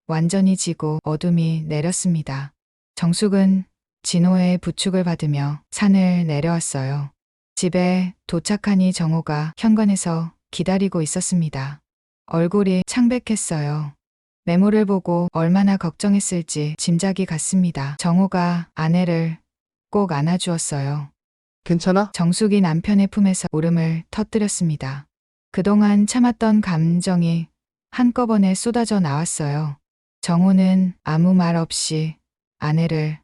완전히 지고 어둠이 내렸습니다. 정숙은 진호의 부축을 받으며 산을 내려왔어요. 집에 도착하니 정호가 현관에서 기다리고 있었습니다. 얼굴이 창백했어요. 메모를 보고 얼마나 걱정했을지 짐작이 갔습니다. 정호가 아내를 꼭 안아주었어요. 괜찮아? 정숙이 남편의 품에서 울음을 터뜨렸습니다. 그동안 참았던 감정이 한꺼번에 쏟아져 나왔어요. 정호는 아무 말 없이 아내를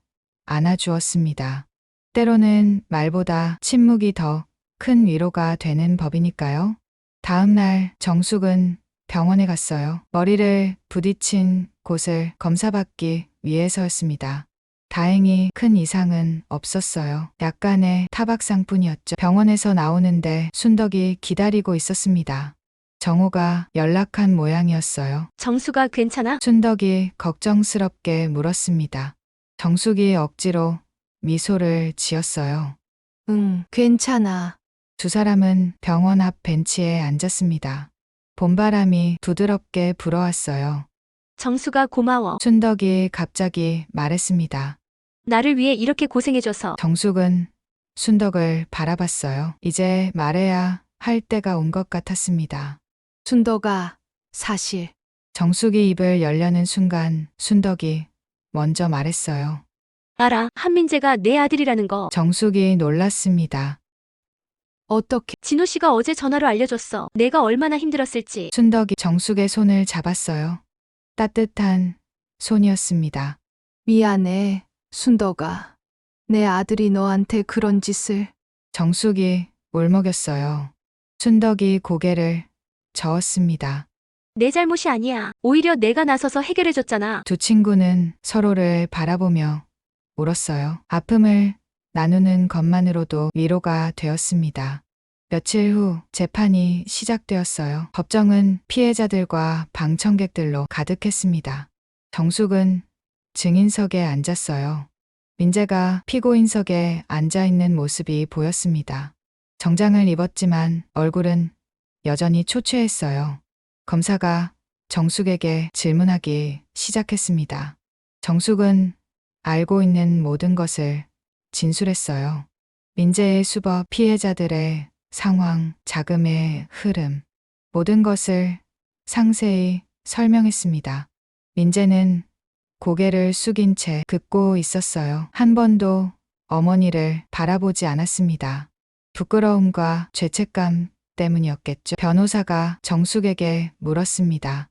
안아주었습니다. 때로는 말보다 침묵이 더 큰 위로가 되는 법이니까요. 다음 날 정숙은 병원에 갔어요. 머리를 부딪힌 곳을 검사받기 위해서였습니다. 다행히 큰 이상은 없었어요. 약간의 타박상뿐이었죠. 병원에서 나오는데 순덕이 기다리고 있었습니다. 정호가 연락한 모양이었어요. 정수가 괜찮아? 순덕이 걱정스럽게 물었습니다. 정숙이 억지로 미소를 지었어요. 응, 괜찮아. 두 사람은 병원 앞 벤치에 앉았습니다. 봄바람이 부드럽게 불어왔어요. 정수가 고마워. 순덕이 갑자기 말했습니다. 나를 위해 이렇게 고생해줘서. 정숙은 순덕을 바라봤어요. 이제 말해야 할 때가 온 것 같았습니다. 순덕아, 사실 정숙이 입을 열려는 순간 순덕이 먼저 말했어요. 알아, 한민재가 내 아들이라는 거. 정숙이 놀랐습니다. 어떻게 진호 씨가 어제 전화로 알려줬어. 내가 얼마나 힘들었을지. 순덕이 정숙의 손을 잡았어요. 따뜻한 손이었습니다. 미안해, 순덕아. 내 아들이 너한테 그런 짓을. 정숙이 울먹였어요. 순덕이 고개를 저었습니다. 내 잘못이 아니야. 오히려 내가 나서서 해결해줬잖아. 두 친구는 서로를 바라보며 울었어요. 아픔을 나누는 것만으로도 위로가 되었습니다. 며칠 후 재판이 시작되었어요. 법정은 피해자들과 방청객들로 가득했습니다. 정숙은 증인석에 앉았어요. 민재가 피고인석에 앉아있는 모습이 보였습니다. 정장을 입었지만 얼굴은 여전히 초췌했어요. 검사가 정숙에게 질문하기 시작했습니다. 정숙은 알고 있는 모든 것을 진술했어요. 민재의 수법, 피해자들의 상황, 자금의 흐름, 모든 것을 상세히 설명했습니다. 민재는 고개를 숙인 채 듣고 있었어요. 한 번도 어머니를 바라보지 않았습니다. 부끄러움과 죄책감 때문이었겠죠. 변호사가 정숙에게 물었습니다.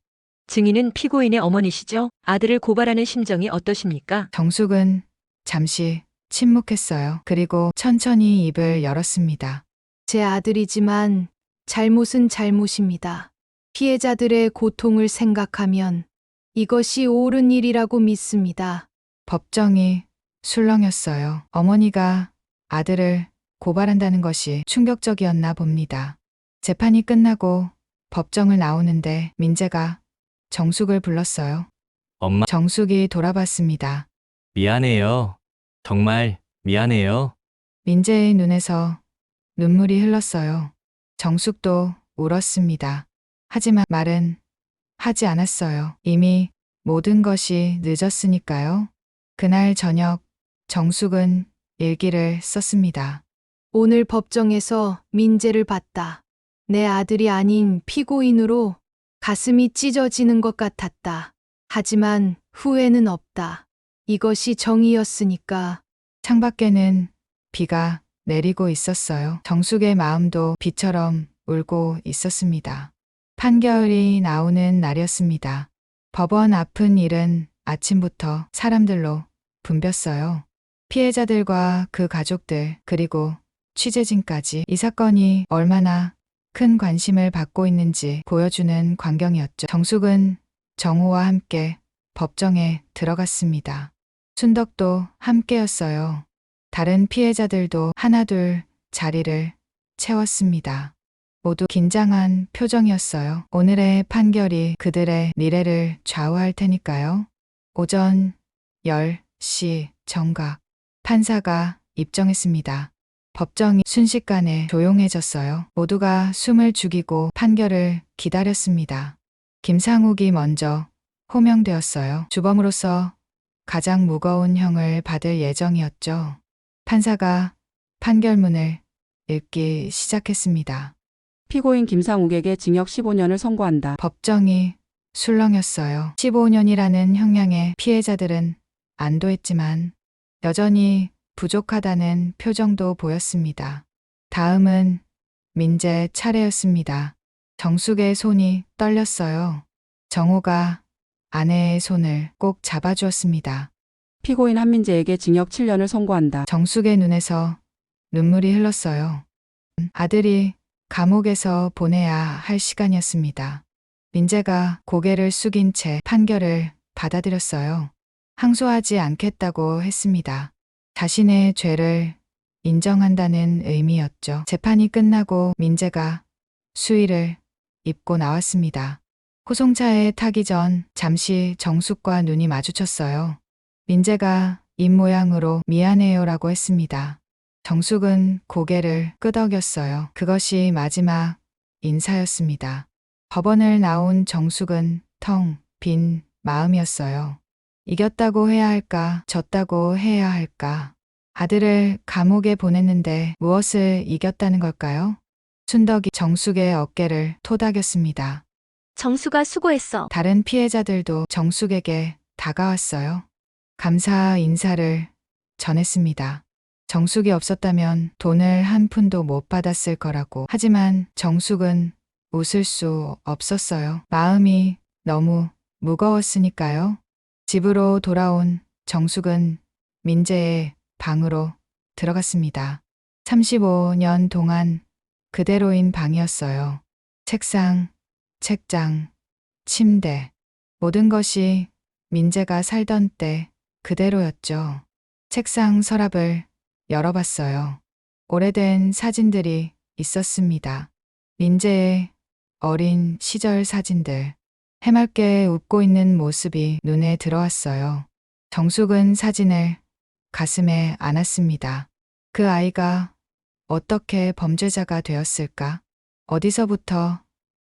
증인은 피고인의 어머니시죠? 아들을 고발하는 심정이 어떠십니까? 정숙은 잠시 침묵했어요. 그리고 천천히 입을 열었습니다. 제 아들이지만 잘못은 잘못입니다. 피해자들의 고통을 생각하면 이것이 옳은 일이라고 믿습니다. 법정이 술렁였어요. 어머니가 아들을 고발한다는 것이 충격적이었나 봅니다. 재판이 끝나고 법정을 나오는데 민재가 정숙을 불렀어요. 엄마, 정숙이 돌아봤습니다. 미안해요. 정말 미안해요. 민재의 눈에서 눈물이 흘렀어요. 정숙도 울었습니다. 하지만 말은 하지 않았어요. 이미 모든 것이 늦었으니까요. 그날 저녁 정숙은 일기를 썼습니다. 오늘 법정에서 민재를 봤다. 내 아들이 아닌 피고인으로 가슴이 찢어지는 것 같았다. 하지만 후회는 없다. 이것이 정의였으니까. 창밖에는 비가 내리고 있었어요. 정숙의 마음도 비처럼 울고 있었습니다. 판결이 나오는 날이었습니다. 법원 앞은 이른 아침부터 사람들로 붐볐어요. 피해자들과 그 가족들, 그리고 취재진까지 이 사건이 얼마나 큰 관심을 받고 있는지 보여주는 광경이었죠. 정숙은 정호와 함께 법정에 들어갔습니다. 순덕도 함께였어요. 다른 피해자들도 하나둘 자리를 채웠습니다. 모두 긴장한 표정이었어요. 오늘의 판결이 그들의 미래를 좌우할 테니까요. 오전 10시 정각 판사가 입정했습니다. 법정이 순식간에 조용해졌어요. 모두가 숨을 죽이고 판결을 기다렸습니다. 김상욱이 먼저 호명되었어요. 주범으로서 가장 무거운 형을 받을 예정이었죠. 판사가 판결문을 읽기 시작했습니다. 피고인 김상욱에게 징역 15년을 선고한다. 법정이 술렁였어요. 15년이라는 형량에 피해자들은 안도했지만 여전히 부족하다는 표정도 보였습니다. 다음은 민재 차례였습니다. 정숙의 손이 떨렸어요. 정호가 아내의 손을 꼭 잡아주었습니다. 피고인 한민재에게 징역 7년을 선고한다. 정숙의 눈에서 눈물이 흘렀어요. 아들이 감옥에서 보내야 할 시간이었습니다. 민재가 고개를 숙인 채 판결을 받아들였어요. 항소하지 않겠다고 했습니다. 자신의 죄를 인정한다는 의미였죠. 재판이 끝나고 민재가 수의를 입고 나왔습니다. 호송차에 타기 전 잠시 정숙과 눈이 마주쳤어요. 민재가 입모양으로 미안해요라고 했습니다. 정숙은 고개를 끄덕였어요. 그것이 마지막 인사였습니다. 법원을 나온 정숙은 텅 빈 마음이었어요. 이겼다고 해야 할까, 졌다고 해야 할까. 아들을 감옥에 보냈는데 무엇을 이겼다는 걸까요? 순덕이 정숙의 어깨를 토닥였습니다. 정수가 수고했어. 다른 피해자들도 정숙에게 다가왔어요. 감사 인사를 전했습니다. 정숙이 없었다면 돈을 한 푼도 못 받았을 거라고. 하지만 정숙은 웃을 수 없었어요. 마음이 너무 무거웠으니까요. 집으로 돌아온 정숙은 민재의 방으로 들어갔습니다. 35년 동안 그대로인 방이었어요. 책상, 책장, 침대, 모든 것이 민재가 살던 때 그대로였죠. 책상 서랍을 열어봤어요. 오래된 사진들이 있었습니다. 민재의 어린 시절 사진들. 해맑게 웃고 있는 모습이 눈에 들어왔어요. 정숙은 사진을 가슴에 안았습니다. 그 아이가 어떻게 범죄자가 되었을까? 어디서부터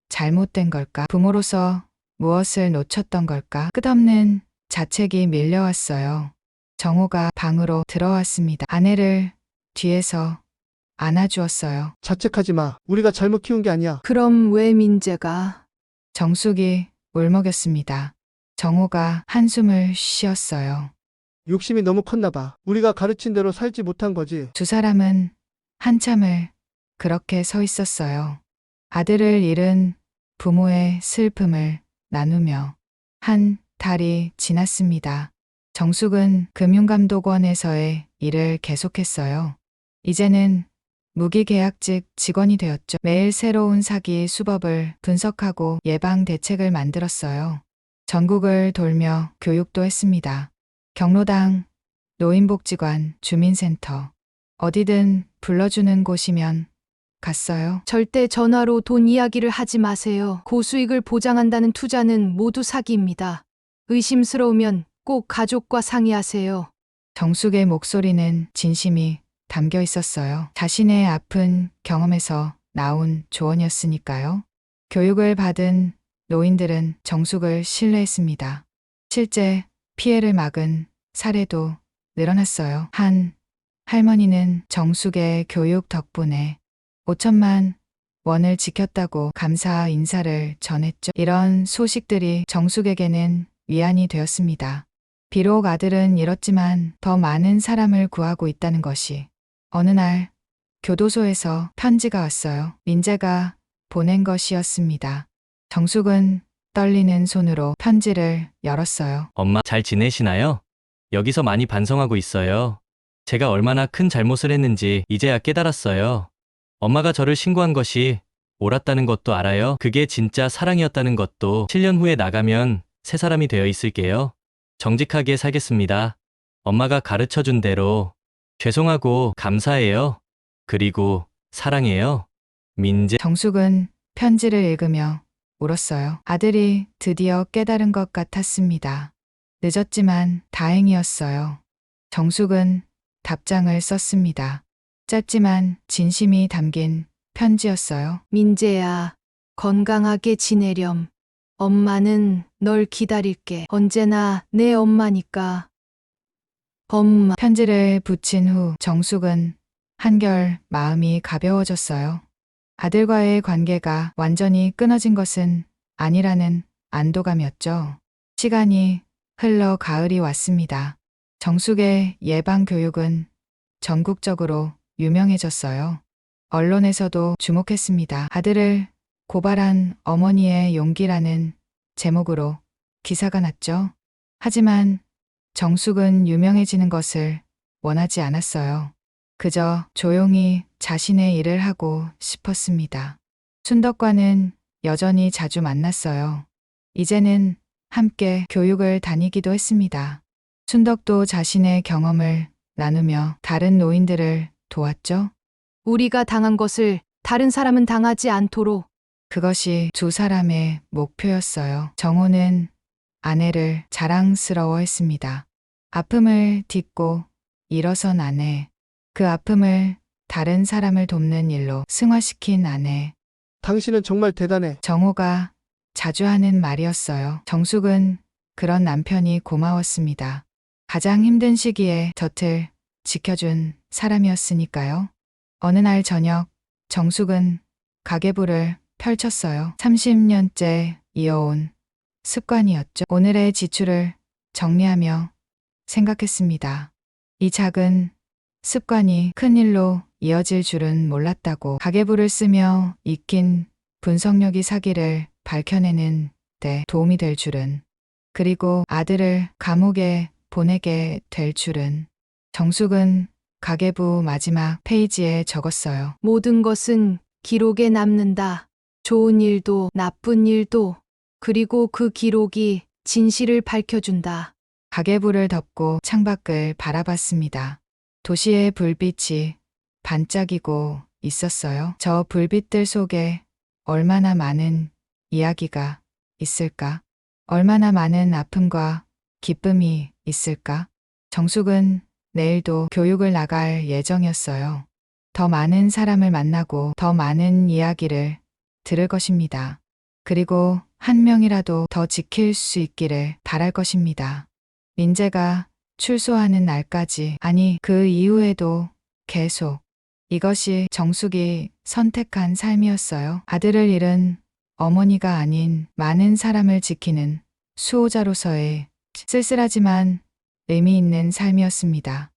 잘못된 걸까? 부모로서 무엇을 놓쳤던 걸까? 끝없는 자책이 밀려왔어요. 정호가 방으로 들어왔습니다. 아내를 뒤에서 안아주었어요. 자책하지 마. 우리가 잘못 키운 게 아니야. 그럼 왜 민재가? 정숙이 울먹였습니다. 정호가 한숨을 쉬었어요. 욕심이 너무 컸나 봐. 우리가 가르친 대로 살지 못한 거지. 두 사람은 한참을 그렇게 서 있었어요. 아들을 잃은 부모의 슬픔을 나누며 한 달이 지났습니다. 정숙은 금융감독원에서의 일을 계속했어요. 이제는 무기계약직 직원이 되었죠. 매일 새로운 사기 수법을 분석하고 예방 대책을 만들었어요. 전국을 돌며 교육도 했습니다. 경로당, 노인복지관, 주민센터, 어디든 불러주는 곳이면 갔어요. 절대 전화로 돈 이야기를 하지 마세요. 고수익을 보장한다는 투자는 모두 사기입니다. 의심스러우면 꼭 가족과 상의하세요. 정숙의 목소리는 진심이 담겨 있었어요. 자신의 아픈 경험에서 나온 조언이었으니까요. 교육을 받은 노인들은 정숙을 신뢰했습니다. 실제 피해를 막은 사례도 늘어났어요. 한 할머니는 정숙의 교육 덕분에 5천만 원을 지켰다고 감사 인사를 전했죠. 이런 소식들이 정숙에게는 위안이 되었습니다. 비록 아들은 잃었지만 더 많은 사람을 구하고 있다는 것이. 어느 날 교도소에서 편지가 왔어요. 민재가 보낸 것이었습니다. 정숙은 떨리는 손으로 편지를 열었어요. 엄마 잘 지내시나요? 여기서 많이 반성하고 있어요. 제가 얼마나 큰 잘못을 했는지 이제야 깨달았어요. 엄마가 저를 신고한 것이 옳았다는 것도 알아요. 그게 진짜 사랑이었다는 것도 7년 후에 나가면 새 사람이 되어 있을게요. 정직하게 살겠습니다. 엄마가 가르쳐준 대로 죄송하고 감사해요. 그리고 사랑해요. 민재. 정숙은 편지를 읽으며 울었어요. 아들이 드디어 깨달은 것 같았습니다. 늦었지만 다행이었어요. 정숙은 답장을 썼습니다. 짧지만 진심이 담긴 편지였어요. 민재야, 건강하게 지내렴. 엄마는 널 기다릴게. 언제나 내 엄마니까. 엄마. 편지를 붙인 후 정숙은 한결 마음이 가벼워졌어요. 아들과의 관계가 완전히 끊어진 것은 아니라는 안도감이었죠. 시간이 흘러 가을이 왔습니다. 정숙의 예방 교육은 전국적으로 유명해졌어요. 언론에서도 주목했습니다. 아들을 고발한 어머니의 용기라는 제목으로 기사가 났죠. 하지만 정숙은 유명해지는 것을 원하지 않았어요. 그저 조용히 자신의 일을 하고 싶었습니다. 순덕과는 여전히 자주 만났어요. 이제는 함께 교육을 다니기도 했습니다. 순덕도 자신의 경험을 나누며 다른 노인들을 도왔죠. 우리가 당한 것을 다른 사람은 당하지 않도록. 그것이 두 사람의 목표였어요. 정호는 아내를 자랑스러워했습니다. 아픔을 딛고 일어선 아내, 그 아픔을 다른 사람을 돕는 일로 승화시킨 아내. 당신은 정말 대단해. 정호가 자주 하는 말이었어요. 정숙은 그런 남편이 고마웠습니다. 가장 힘든 시기에 곁을 지켜준 사람이었으니까요. 어느 날 저녁, 정숙은 가계부를 펼쳤어요. 30년째 이어온 습관이었죠. 오늘의 지출을 정리하며 생각했습니다. 이 작은 습관이 큰 일로 이어질 줄은 몰랐다고. 가계부를 쓰며 익힌 분석력이 사기를 밝혀내는 데 도움이 될 줄은. 그리고 아들을 감옥에 보내게 될 줄은. 정숙은 가계부 마지막 페이지에 적었어요. 모든 것은 기록에 남는다. 좋은 일도 나쁜 일도. 그리고 그 기록이 진실을 밝혀준다. 가계부를 덮고 창밖을 바라봤습니다. 도시의 불빛이 반짝이고 있었어요. 저 불빛들 속에 얼마나 많은 이야기가 있을까? 얼마나 많은 아픔과 기쁨이 있을까? 정숙은 내일도 교육을 나갈 예정이었어요. 더 많은 사람을 만나고 더 많은 이야기를 들을 것입니다. 그리고 한 명이라도 더 지킬 수 있기를 바랄 것입니다. 민재가 출소하는 날까지, 아니 그 이후에도 계속. 이것이 정숙이 선택한 삶이었어요. 아들을 잃은 어머니가 아닌 많은 사람을 지키는 수호자로서의 쓸쓸하지만 의미 있는 삶이었습니다.